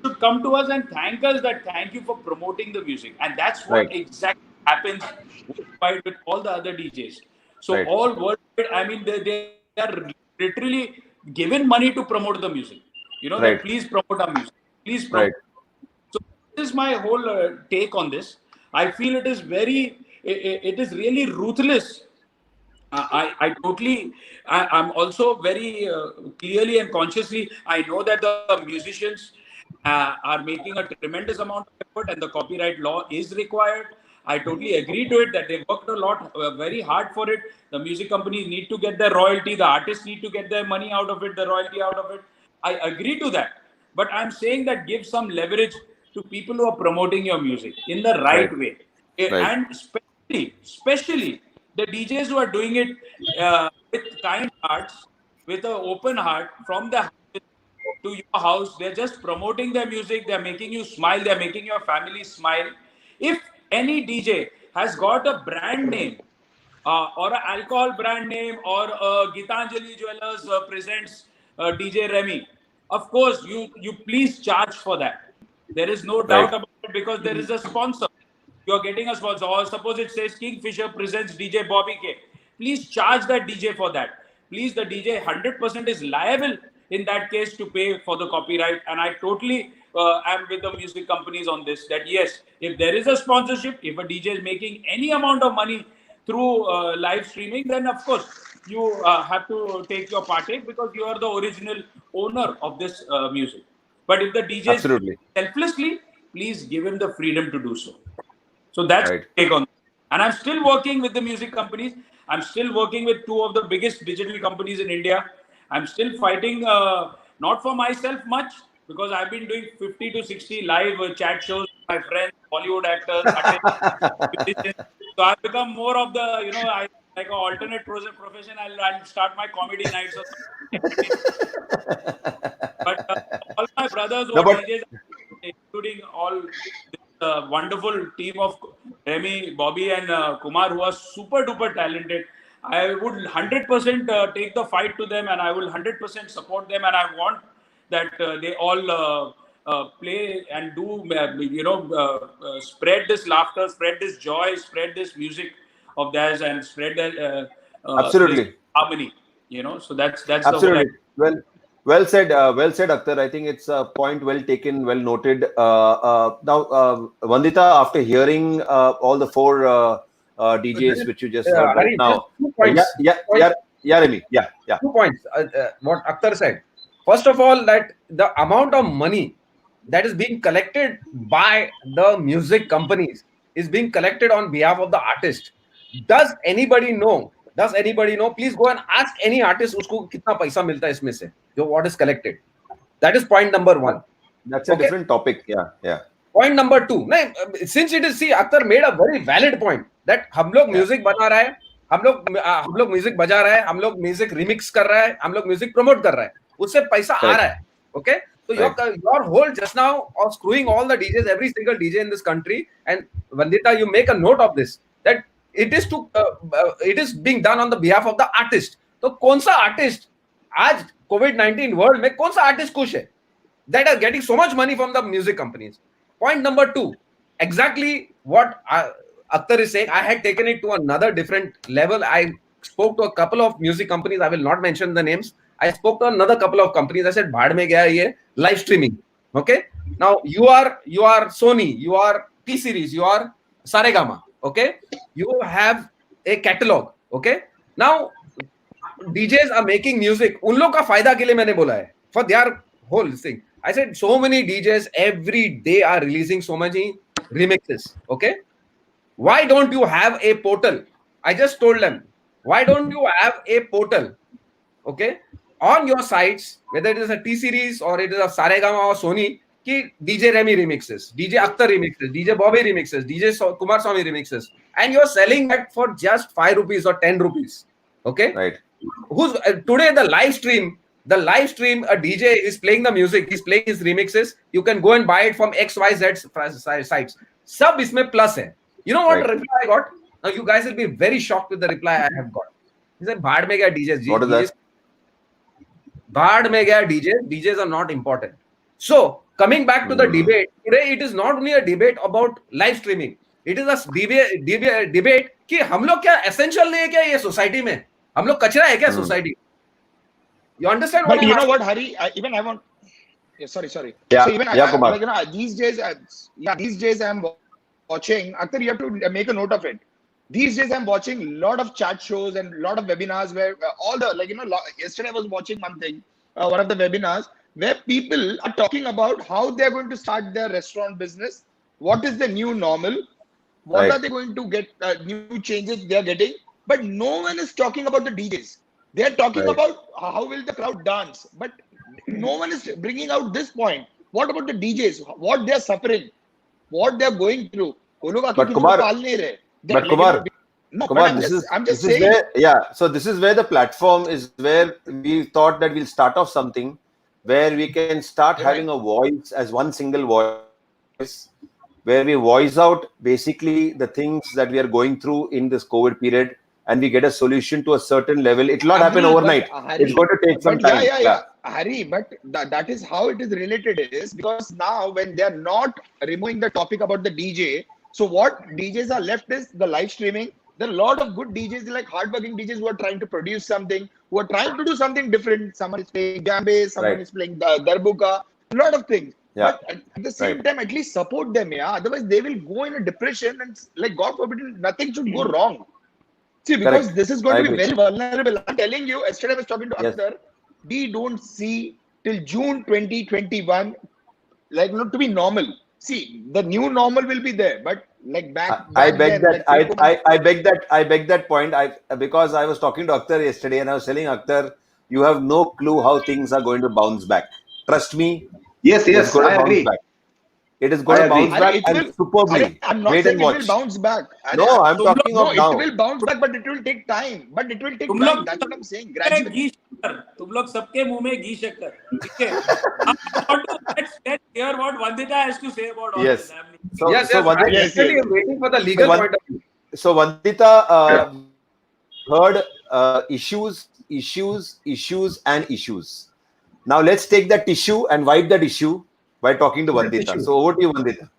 Should come to us and thank us that thank you for promoting the music. And that's what exactly happens with all the other DJs. So all worldwide, I mean, they they are literally given money to promote the music. You know, Right. that please promote our music. Please promote. Right. So this is my whole take on this. I feel it is it is really ruthless. I totally, I'm also very clearly and consciously, I know that the musicians are making a tremendous amount of effort and the copyright law is required. I totally agree to it that they worked a lot, very hard for it. The music companies need to get their royalty. The artists need to get their money out of it, the royalty out of it. I agree to that. But I'm saying that give some leverage to people who are promoting your music in the right way. And especially the DJs who are doing it with kind hearts, with an open heart from the house to your house. They're just promoting their music. They're making you smile. They're making your family smile. If any DJ has got a brand name or an alcohol brand name or Gitanjali Jewelers presents DJ Remy, of course, you please charge for that. There is no doubt about it because there is a sponsor. You're getting a sponsor. Or suppose it says Kingfisher presents DJ Bobby K. Please charge that DJ for that. Please, the DJ 100% is liable in that case to pay for the copyright. And I totally am with the music companies on this, that yes, if there is a sponsorship, if a DJ is making any amount of money through live streaming, then of course you have to take your partake because you are the original owner of this music. But if the DJ is selflessly, please give him the freedom to do so. So that's take on. And I'm still working with the music companies. I'm still working with two of the biggest digital companies in India. I'm still fighting, not for myself much, because I've been doing 50 to 60 live chat shows with my friends, Bollywood actors, artists. So I've become more of the, you know, like an alternate profession. I'll start my comedy nights or something. But all my brothers who are DJs, including all this wonderful team of Remy, Bobby and Kumar, who are super duper talented, I would 100% take the fight to them, and I will 100% support them, and I want that they all play and do, spread this laughter, spread this joy, spread this music of theirs, and spread that absolutely harmony. You know, so that's absolutely the whole. Well said, Akhtar. I think it's a point well taken, well noted. Now, Vandita, after hearing all the four DJs which you just heard right now, 2 points. Remy. 2 points. What Akhtar said. First of all, that the amount of money that is being collected by the music companies is being collected on behalf of the artist. Does anybody know? Please go and ask any artist usko kitna paisa milta hai isme se, jo what is collected. That is point number 1. That's a different topic. Yeah. Point number 2. Since it is, see, Akhtar made a very valid point that हम लोग music बना रहा है, हम लोग music बजा रहा है, हम लोग म्यूजिक रिमिक्स कर रहा है, हम लोग म्यूजिक प्रमोट कर रहा है, उससे पैसा आ रहा है. Okay, so your whole just now of screwing all the DJs, every single DJ in this country, and Vandita, you make a note of this, that it is being done on the behalf of the artist. तो कौन सा artist आज COVID-19 world में कौन सा artist खुश है that are getting so much money from the music companies? Point number 2, exactly what Akhtar is saying. I had taken it to another different level. I spoke to a couple of music companies. I will not mention the names. I spoke to another couple of companies. I said, "Bhaad mein gaya ye live streaming." Okay. Now you are Sony, you are T Series, you are Saregama. Okay. You have a catalog. Okay. Now DJs are making music. उन लोग का फायदा के लिए मैंने बोला है, for their whole thing. I said so many DJs every day are releasing so many remixes. Okay. Why don't you have a portal? I just told them, why don't you have a portal? Okay. On your sites, whether it is a T Series or it is a Saregama or Sony, ki DJ Remy remixes, DJ Akhtar remixes, DJ Bobby remixes, DJ Kumar Swamy remixes, and you're selling that for just 5 rupees or 10 rupees. Okay. Right. Who's today the live stream, a DJ is playing the music, he's playing his remixes. You can go and buy it from XYZ sites. Sub isme plus hai. You know what reply I got? Now you guys will be very shocked with the reply I have got. He said, "Bhaad mein gaya DJs." What is that? Bhaad mein gaya DJs. DJs are not important. So coming back to the debate, today it is not only a debate about live streaming. It is a debate कि हम लोग क्या essential नहीं है क्या ये society में? हम लोग कचरा है क्या society? You understand what But I'm you know asking? what, Hari? Even I want. Yeah, sorry. Yeah, So even yeah, Kumar. like these days, these days I'm watching. Akhtar, you have to make a note of it. These days I'm watching a lot of chat shows and a lot of webinars where all the yesterday I was watching one of the webinars where people are talking about how they're going to start their restaurant business. What is the new normal? What Right. are they going to get? New changes they are getting, but no one is talking about the DJs. They are talking Right. about how will the crowd dance, but no one is bringing out this point. What about the DJs? What they are suffering? What they are going through? वो लोग आके But किसी को Kumar, पाल नहीं रहे. but Like, Kumar, no, but Kumar, I'm this just is saying. where, yeah. So this is where the platform is, where we thought that we'll start off something where we can start Right. having a voice as one single voice, where we voice out basically the things that we are going through in this COVID period, and we get a solution to a certain level. It will not happen Agreed, overnight. but It's going to take some time. Hari, but that is how it is related is because now when they are not removing the topic about the DJ, so what DJs are left is the live streaming. There are a lot of good DJs, like hardworking DJs who are trying to produce something, who are trying to do something different. Someone is playing djembe, someone Right. is playing darbuka, a lot of things. Yeah. But at the same Right. time, at least support them, yeah. Otherwise, they will go in a depression and like God forbid, nothing should go wrong. See, because Correct. this is going I to be agree. very vulnerable. I'm telling you, yesterday I was talking to Yes. Akhtar. We don't see till June 2021, like not to be normal. See, the new normal will be there, but like back I beg then, that like I beg that point. Because I was talking to Akhtar yesterday and I was telling Akhtar, you have no clue how things are going to bounce back. Trust me, Yes, it's yes, going I to bounce agree. back. It is going I to agree. bounce back it and will. superbly. I'm not Wait saying and it will watch. bounce back. No, I'm तुम talking No, of it now. will bounce back, but it will take time. But it will take तुम time. लोग That's what I'm saying. सबके Gradually. घी शक्कर तुम लोग सबके मुंह में घी शक्कर ठीक है Now I want to let's hear what Vandita has to say about all Yes. this. So, Yes, so yes. I'm Vandita, Yes, actually yes. waiting for the legal Van- point of view. so Vandita heard issues, and issues. Now let's take that tissue and wipe that issue by talking to Vandita. So over to you, Vandita.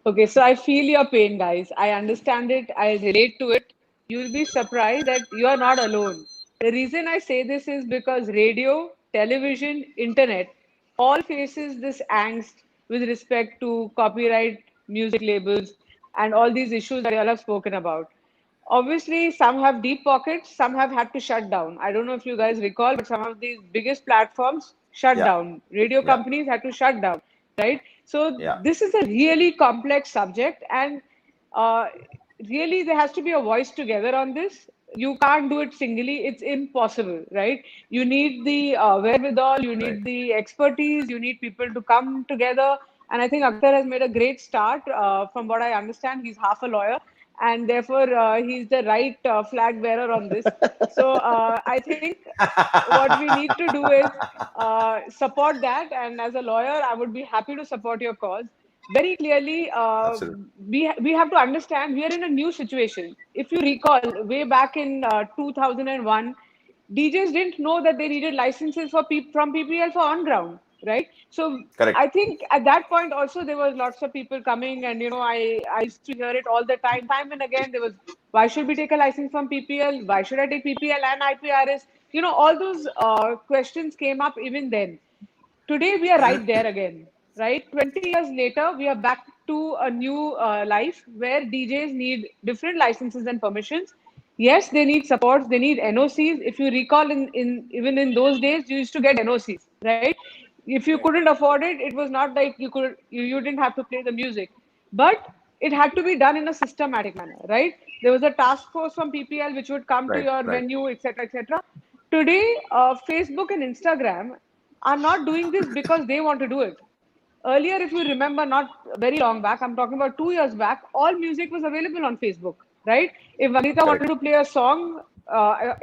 Okay, so I feel your pain, guys. I understand it. I relate to it. You'll be surprised that you are not alone. The reason I say this is because radio, television, internet all faces this angst with respect to copyright, music labels, and all these issues that you all have spoken about. Obviously, some have deep pockets, some have had to shut down. I don't know if you guys recall, but some of these biggest platforms shut Yeah. down. Radio Yeah. companies had to shut down, right? So Yeah. this is a really complex subject, and uh, really there has to be a voice together on this. You can't do it singly; it's impossible, right? You need the wherewithal, you Right. need the expertise, you need people to come together. And I think Akhtar has made a great start. From what I understand, he's half a lawyer, and therefore he's the right flag bearer on this. So I think what we need to do is support that. And as a lawyer, I would be happy to support your cause. Very clearly, Absolutely. we have to understand we are in a new situation. If you recall, way back in 2001, DJs didn't know that they needed licenses from PPL for on ground, right? So Correct. I think at that point also there was lots of people coming, and I used to hear it all the time and again. There was, why should we take a license from PPL? Why should I take PPL and IPRS? All those questions came up even then. Today we are right there again, right? 20 years later, we are back to a new life where DJs need different licenses and permissions. Yes, they need supports, they need NOCs. If you recall, in even in those days, you used to get NOCs, right? If you couldn't afford it, it was not like you didn't have to play the music, but it had to be done in a systematic manner, right? There was a task force from PPL which would come to Right. your Right. venue, etc., etc. Today, Facebook and Instagram are not doing this because they want to do it. Earlier, if you remember, not very long back, I'm talking about 2 years back, all music was available on Facebook, right? If Vandita wanted Correct. to play a song,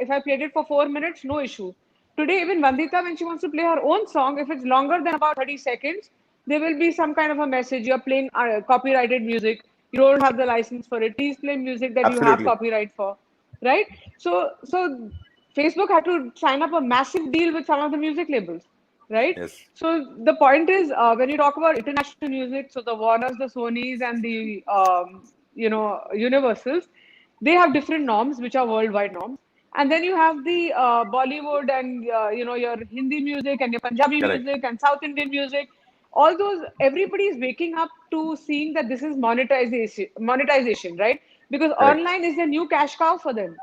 if I played it for 4 minutes, no issue. Today, even Vandita, when she wants to play her own song, if it's longer than about 30 seconds, there will be some kind of a message. You're playing copyrighted music. You don't have the license for it. Please play music that you have Absolutely. copyright for, right? So Facebook had to sign up a massive deal with some of the music labels, right? Yes. So the point is, when you talk about international music, so the Warners, the Sonys, and the Universals, they have different norms, which are worldwide norms. And then you have the Bollywood and your Hindi music and your Punjabi Correct. music and South Indian music. All those, everybody is waking up to seeing that this is monetization, right? Because Correct. online is the new cash cow for them.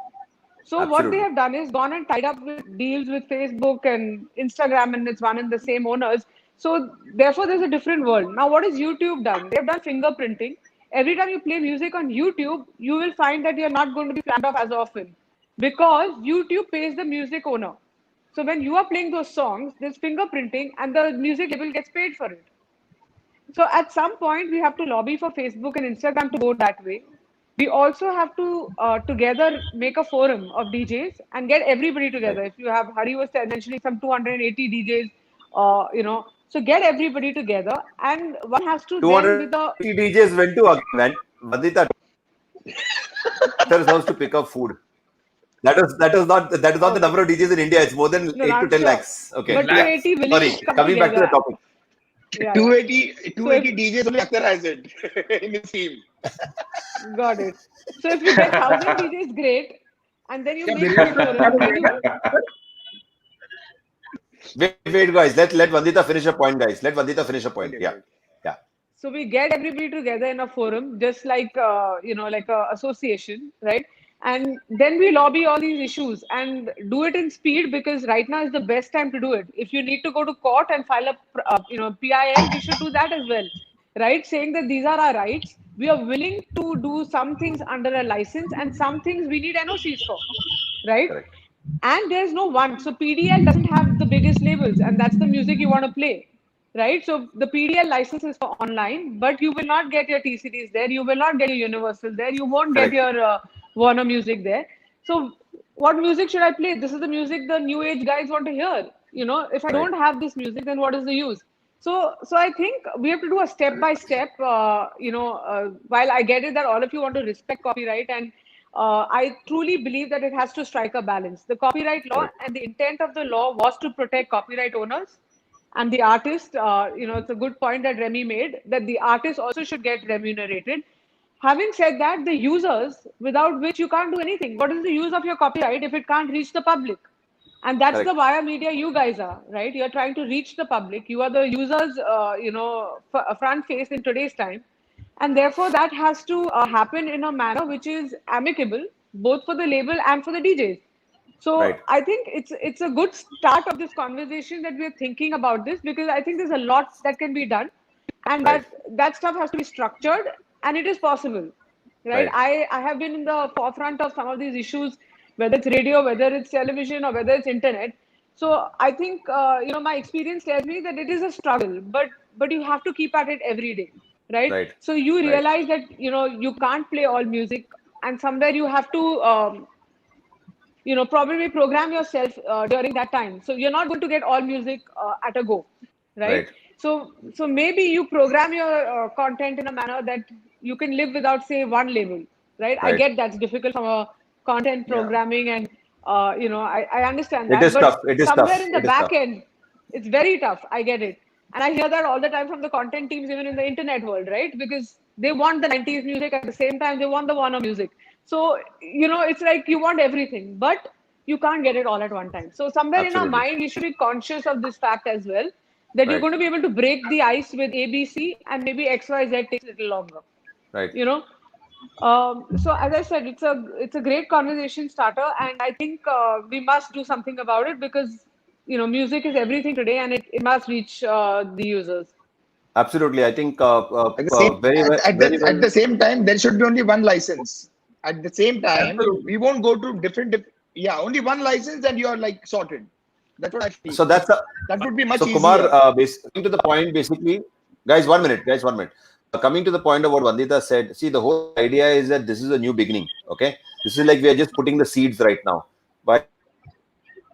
So what they Absolutely. have done is gone and tied up with deals with Facebook and Instagram, and it's one and the same owners. So therefore, there's a different world. Now, what has YouTube done? They've done fingerprinting. Every time you play music on YouTube, you will find that you're not going to be flagged off as often because YouTube pays the music owner. So when you are playing those songs, there's fingerprinting, and the music label gets paid for it. So at some point, we have to lobby for Facebook and Instagram to go that way. We also have to together make a forum of DJs and get everybody together. Right. If you have, Hari was mentioning some 280 DJs, so get everybody together, and one has to then with the 250 DJs went to again. Vandita house to pick up food. That is not the number of DJs in India. It's more than 8 to 10 lakhs. Okay. But 280 Sorry. villages come Coming back to the together. topic. Yeah. 280 DJs only Akhtar has it in his team. Got it. So if you get 1,000 DJs, great. And then you make a forum. Wait, guys. Let Vandita finish a point, guys. Let Vandita finish a point. Okay, Yeah. right. Yeah. So we get everybody together in a forum, just like like a association, right? And then we lobby all these issues and do it in speed because right now is the best time to do it. If you need to go to court and file a PIL, we should do that as well, right? Saying that these are our rights. We are willing to do some things under a license and some things we need NOCs for, right? Correct. And there's no one. So PDL doesn't have the biggest labels, and that's the music you want to play, right? So the PDL license is for online, but you will not get your TCDs there. You will not get your Universal there. You won't get Correct. your Warner Music there. So what music should I play? This is the music the new age guys want to hear. If I don't have this music, then what is the use? So I think we have to do a step by step. While I get it that all of you want to respect copyright, and I truly believe that it has to strike a balance. The copyright law and the intent of the law was to protect copyright owners and the artist. It's a good point that Remy made that the artist also should get remunerated. Having said that, the users, without which you can't do anything. What is the use of your copyright if it can't reach the public? And that's Correct. the via media you guys are, right? You're trying to reach the public. You are the users, front face in today's time. And therefore, that has to happen in a manner which is amicable, both for the label and for the DJs. So Right. I think it's a good start of this conversation that we're thinking about this because I think there's a lot that can be done, and Right. that stuff has to be structured, and it is possible, right? Right. I have been in the forefront of some of these issues, whether it's radio, whether it's television, or whether it's internet. So I think my experience tells me that it is a struggle, but you have to keep at it every day, right? Right. So you Right. realize that you can't play all music, and somewhere you have to probably program yourself during that time. So you're not going to get all music at a go, right? Right. So maybe you program your content in a manner that you can live without, say, one label, right? I Right. get that's difficult from a content programming, and I understand It that. is But tough. It is somewhere tough. in the It is back tough. end, it's very tough. I get it. And I hear that all the time from the content teams, even in the internet world, right? Because they want the 90s music at the same time, they want the Warner music. So, it's like you want everything, but you can't get it all at one time. So, somewhere in our Absolutely. mind, we should be conscious of this fact as well that you're Right. going to be able to break the ice with ABC and maybe XYZ takes a little longer, Right. So as I said, it's a great conversation starter, and I think we must do something about it because music is everything today, and it must reach the users. Absolutely. I think At the same very well. Very well. at the same time, there should be only one license. At the same time, Absolutely. we won't go to different. Yeah, only one license, and you're like sorted. That's what I feel. So that's a That would be much So easier. Kumar, coming to the point, basically, guys, 1 minute. Coming to the point of what Vandita said, see, the whole idea is that this is a new beginning. Okay, this is like we are just putting the seeds right now, but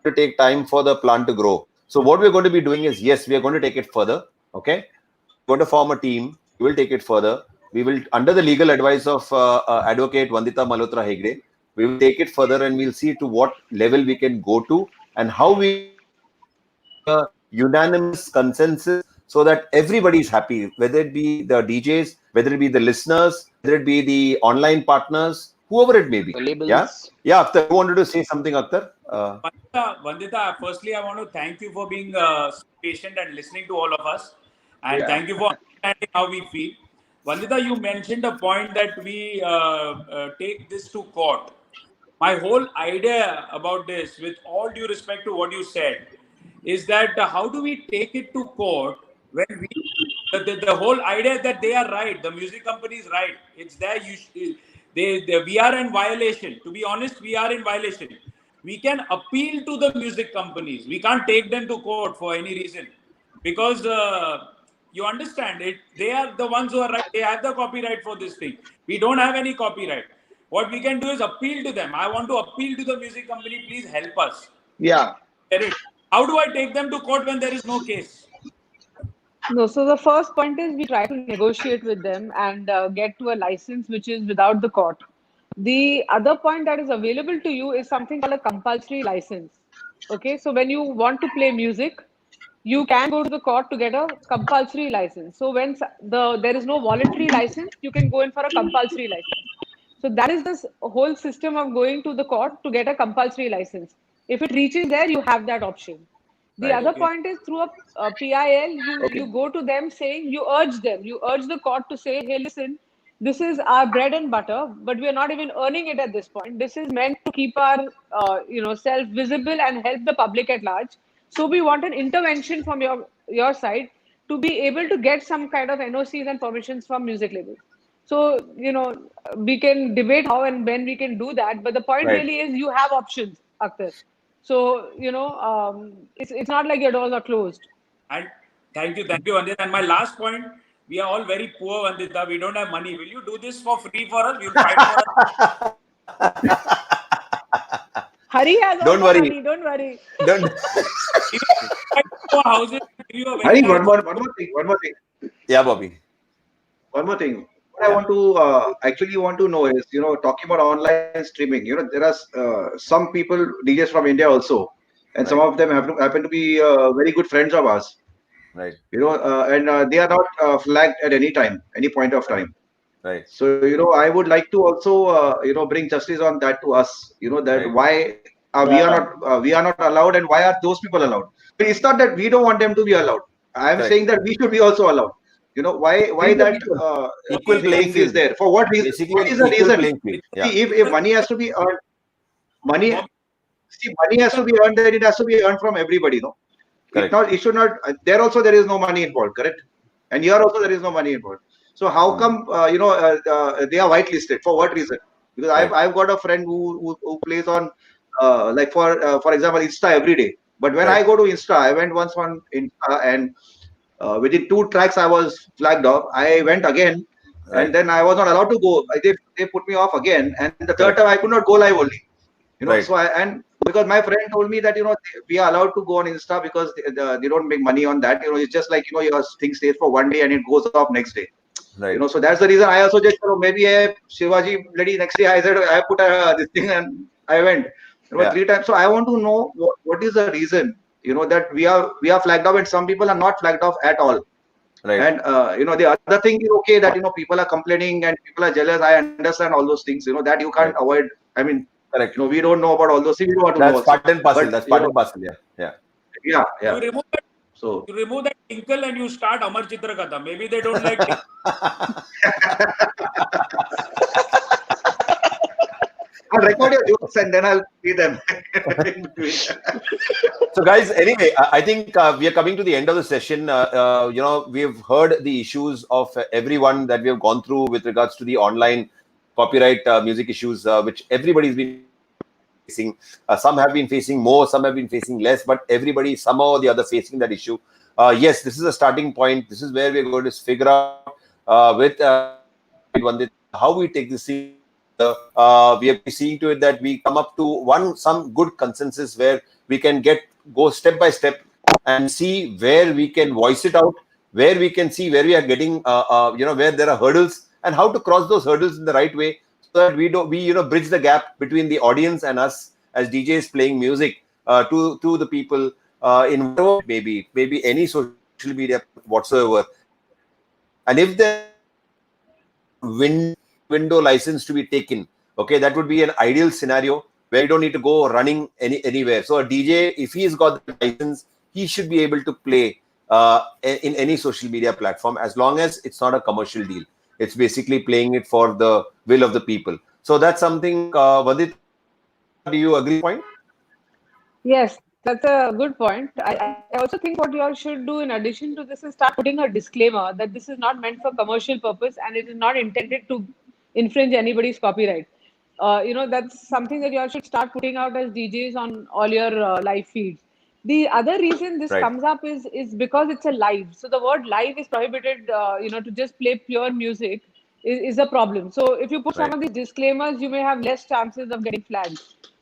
to take time for the plant to grow. So what we're going to be doing is, yes, we are going to take it further. Okay, we're going to form a team. We will take it further. We will, under the legal advice of Advocate Vandita Malhotra Hegde, we will take it further and we'll see to what level we can go to and how we unanimous consensus so that everybody is happy, whether it be the DJs, whether it be the listeners, whether it be the online partners, whoever it may be. The labels. Yeah. Akhtar, you wanted to say something, Akhtar? Vandita, firstly, I want to thank you for being patient and listening to all of us. And thank you for understanding how we feel. Vandita, you mentioned a point that we take this to court. My whole idea about this, with all due respect to what you said, is that how do we take it to court when the whole idea that they are right, the music company is right. It's there. We are in violation. To be honest, we are in violation. We can appeal to the music companies. We can't take them to court for any reason, because you understand it. They are the ones who are right. They have the copyright for this thing. We don't have any copyright. What we can do is appeal to them. I want to appeal to the music company. Please help us. Yeah. How do I take them to court when there is no case? No, so the first point is we try to negotiate with them and get to a license which is without the court. The other point that is available to you is something called a compulsory license. Okay, so when you want to play music, you can go to the court to get a compulsory license. So when there is no voluntary license, you can go in for a compulsory license. So that is this whole system of going to the court to get a compulsory license. If it reaches there, you have that option. The other point is through a PIL, you go to them saying, you urge the court to say, hey, listen, this is our bread and butter, but we are not even earning it at this point. This is meant to keep our self visible and help the public at large. So we want an intervention from your side to be able to get some kind of NOCs and permissions from music labels. So, we can debate how and when we can do that, but the point really is you have options, Akhtar. So, it's not like your doors are closed. And thank you, Vandita. And my last point, we are all very poor, Vandita. We don't have money. Will you do this for free for us? We'll fight for us. Hari has all the money. Don't worry. Hari, one more thing. Yeah, Bobby. One more thing. What I want to actually want to know is, talking about online streaming, there are some people, DJs from India also, and some of them happen to be very good friends of ours. Right. And they are not flagged at any point of time. Right. So, I would like to also, bring justice on that to us, that why we are not allowed, and why are those people allowed? But it's not that we don't want them to be allowed. I am saying that we should be also allowed. Why that equal playing is there? For what reason? Basically, what is the reason? Yeah. See, if money has to be earned, money has to be earned, then it has to be earned from everybody, no? It should not. There also there is no money involved, correct? And here also there is no money involved. So how come they are whitelisted? For what reason? Because I've got a friend who plays on for example Insta every day. But when I go to Insta, I went once on Insta, and within 2 tracks I was flagged off. I went again, and then I was not allowed to go. They put me off again, and the third time I could not go live only. So and because my friend told me that we are allowed to go on Insta because they don't make money on that. It's just like your thing stays for 1 day and it goes off next day. Right. So that's the reason I also just maybe Shivaji bloody next day I said I put this thing and I went 3 times. So I want to know what is the reason that we are flagged off and some people are not flagged off at all. Right. And the other thing is okay that people are complaining and people are jealous. I understand all those things. That you can't avoid. I mean, correct. We don't know about all those things. We don't want to That's know. Part and parcel. That's part and parcel. Yeah. Yeah. You remove that tinkle and you start Amar Chitra Katha. Maybe they don't like it. I'll record your jokes and then I'll see them. So, guys, anyway, I think we are coming to the end of the session. We've heard the issues of everyone that we have gone through with regards to the online copyright music issues, which everybody's been facing. Some have been facing more, some have been facing less, but everybody somehow or the other facing that issue. Yes, this is a starting point. This is where we're going to figure out with how we take this. We have been seeing to it that we come up to some good consensus where we can go step by step and see where we can voice it out, where we can see where we are getting, where there are hurdles and how to cross those hurdles in the right way, so that we bridge the gap between the audience and us as DJs playing music to the people in whatever maybe any social media whatsoever. And if there window license to be taken, Okay, that would be an ideal scenario where you don't need to go running anywhere. So a DJ, if he's got the license, he should be able to play in any social media platform, as long as it's not a commercial deal. It's basically playing it for the will of the people. So that's something, Vandita, do you agree point? Yes, that's a good point. I also think what you all should do in addition to this is start putting a disclaimer that this is not meant for commercial purpose and it is not intended to infringe anybody's copyright. That's something that you all should start putting out as DJs on all your live feeds. The other reason this comes up is because it's a live. So the word live is prohibited, to just play pure music is a problem. So if you put some of these disclaimers, you may have less chances of getting flagged.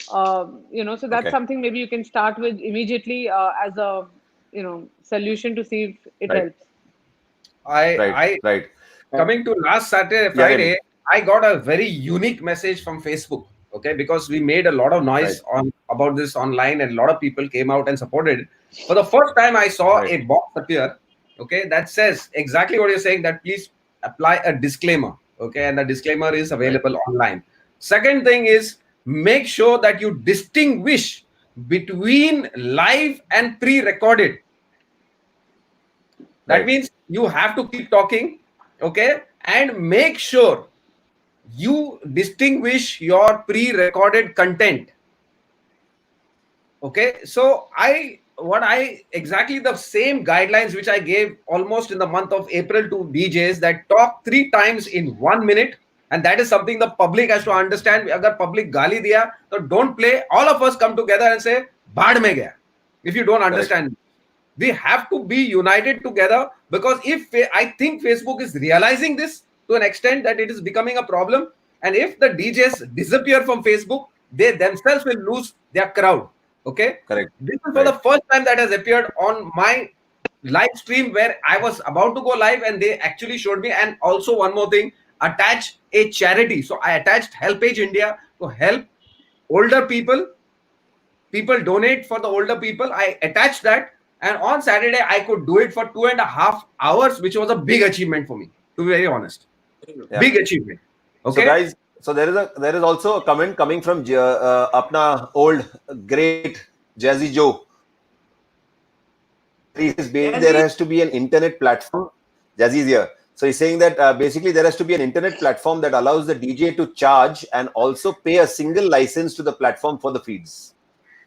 So that's something maybe you can start with immediately as a solution to see if it helps. Coming to last Saturday, Friday, I got a very unique message from Facebook. Okay, because we made a lot of noise about this online, and a lot of people came out and supported. For the first time, I saw a box appear. Okay, that says exactly what you're saying. That please apply a disclaimer. Okay, and the disclaimer is available online. Second thing is, make sure that you distinguish between live and pre-recorded. That means you have to keep talking, okay, and make sure you distinguish your pre-recorded content. Okay, so exactly the same guidelines which I gave almost in the month of April to DJs, that talk 3 times in 1 minute. And that is something the public has to understand. Agar public gali diya, so don't play. All of us come together and say, "Baad mein gaya." If you don't understand, we have to be united together, because I think Facebook is realizing this to an extent that it is becoming a problem. And if the DJs disappear from Facebook, they themselves will lose their crowd. Okay, correct. This is for the first time that has appeared on my live stream where I was about to go live, and they actually showed me. And also one more thing, attach a charity. So I attached HelpAge India to help older people. People donate for the older people. I attached that, and on Saturday I could do it for 2.5 hours, which was a big achievement for me, to be very honest. Big achievement. Okay, so guys, so there is also a comment coming from apna old great Jazzy Joe. There has to be an internet platform. Jazzy is here. So he's saying that basically there has to be an internet platform that allows the DJ to charge and also pay a single license to the platform for the feeds,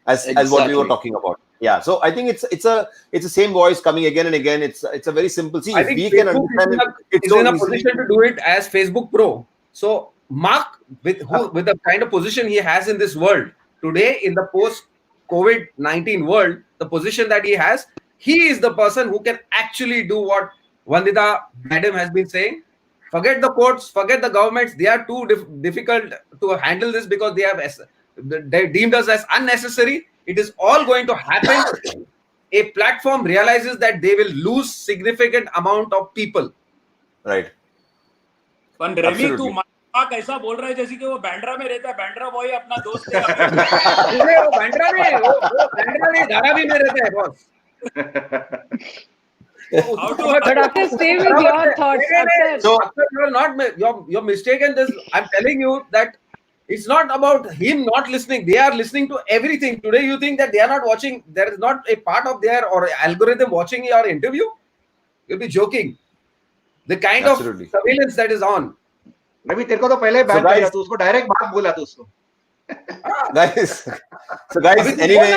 as what we were talking about. Yeah. So I think it's the same voice coming again and again. It's a very simple. See, if we can understand it's in a position to do it as Facebook Pro. So Mark, with the kind of position he has in this world today, in the post-COVID-19 world, the position that he has, he is the person who can actually do what Vandita Madam has been saying. Forget the courts, forget the governments. They are too difficult to handle this, because they deemed us as unnecessary. It is all going to happen. A platform realizes that they will lose significant amount of people. Right. But Remy, तू कैसा बोल रहा है जैसे कि वो बैंड्रा में रहता है, बैंड्रा बॉय अपना दोस्त है। वो बैंड्रा में धारावी में रहता है boss. But after stay with your thoughts. So you're mistaken. This, I'm telling you that it's not about him not listening. They are listening to everything. Today you think that they are not watching. There is not a part of their or algorithm watching your interview. You'll be joking. The kind of surveillance that is on. Ravi तेरे को तो पहले ban किया तू उसको direct बात बोला तू उसको guys anyway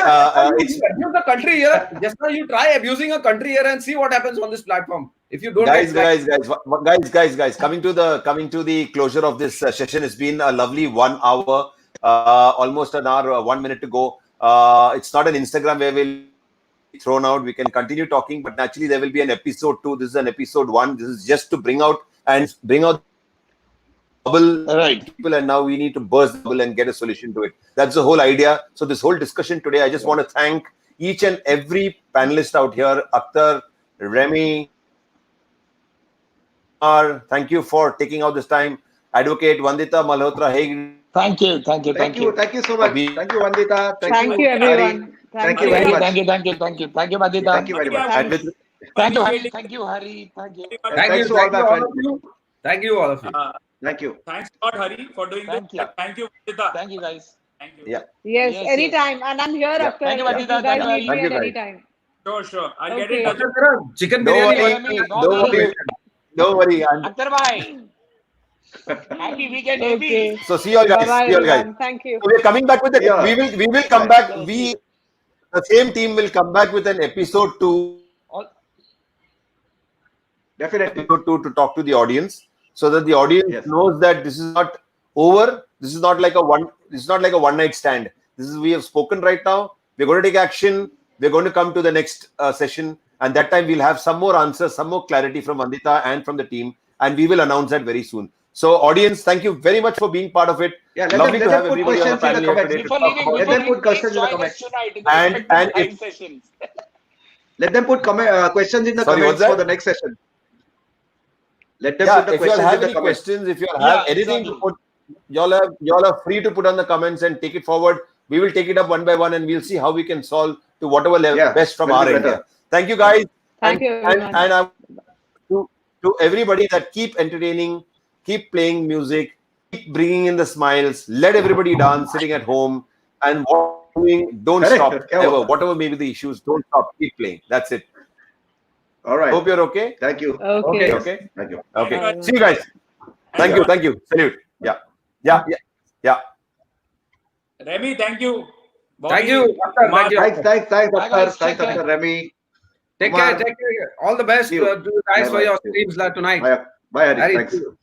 it's abuse the country here. Just now you try abusing a country here and see what happens on this platform. If you don't guys coming to the closure of this session. It's been a lovely 1 hour, almost an hour, 1 minute to go. It's not an Instagram where we'll be thrown out. We can continue talking, but naturally there will be an episode 2. This is an episode 1. This is just to bring out people, and now we need to burst the bubble and get a solution to it. That's the whole idea. So this whole discussion today, I just want to thank each and every panelist out here. Akhtar, Remy, thank you for taking out this time. Advocate Vandita Malhotra, hey. Thank you so much. Thank you, Vandita. Thank you, everyone. Thank you very much. Thank you, Vandita. Thank you very much. Thank you, Hari. Thank you, Hari. Thank you all of you. Thank you. Thanks a lot, Hari, for doing Thank this. you. Thank you, Vandita. Thank you, guys. Thank you. Yeah. Yes, Yes, anytime. And I'm here Yeah. after. Thank you, If Vandita. you guys Thank you, need Thank me you, at any guys. time. Sure. I'll get Okay. in touch. Okay, sir, chicken Don't biryani. worry. also- Don't worry. Don't worry. Akhtar bhai. Happy weekend, Okay. AB. So see you all guys. Bye-bye, See you all guys. everyone. Thank you. So we're coming back with the. Yeah. We will come back. Yes, The same team will come back with an episode 2 All, Definitely. to talk to the audience, so that the audience Yes. knows that this is not over. This is not like a one. This is not like a one-night stand. This is, we have spoken right now. We're going to take action. We're going to come to the next session, and that time we'll have some more answers, some more clarity from Vandita and from the team, and we will announce that very soon. So, audience, thank you very much for being part of it. Yeah, Lovely to let have them put everybody on the questions in panel the here comments. today to before talk leaving, about Let it. them put questions in the join us comments. tonight in the And respective if- live sessions. Let them put questions in the Sorry, what's comments for that? the next session. Let them Yeah, put the if you all questions have in the any comments. questions, if you all Yeah, have anything to exactly. put, y'all are free to put on the comments and take it forward. We will take it up one by one, and we'll see how we can solve to whatever level Yeah, best from will our be end better. here. Thank you, guys. Thank you, everyone. And to everybody that keep entertaining, keep playing music, keep bringing in the smiles, let everybody dance sitting at home, and what you're doing, don't Correct. stop Kya ever. hota? Whatever may be the issues, don't stop. Keep playing. That's it. All right. Hope you're okay. Thank you. Okay. Yes. Okay. Thank you. Okay. Bye. See you guys. Thank you. Thank you. Salute. Yeah. Remy, thank you. Thank you, Akhtar. Thank you. Thanks, Bye, Akhtar. guys. Thanks, Take care. Akhtar, Remy. Take Kumar. care. All the best See you. to you guys for Bye-bye. your streams tonight. Bye, Hari. Hari, Thanks. see you.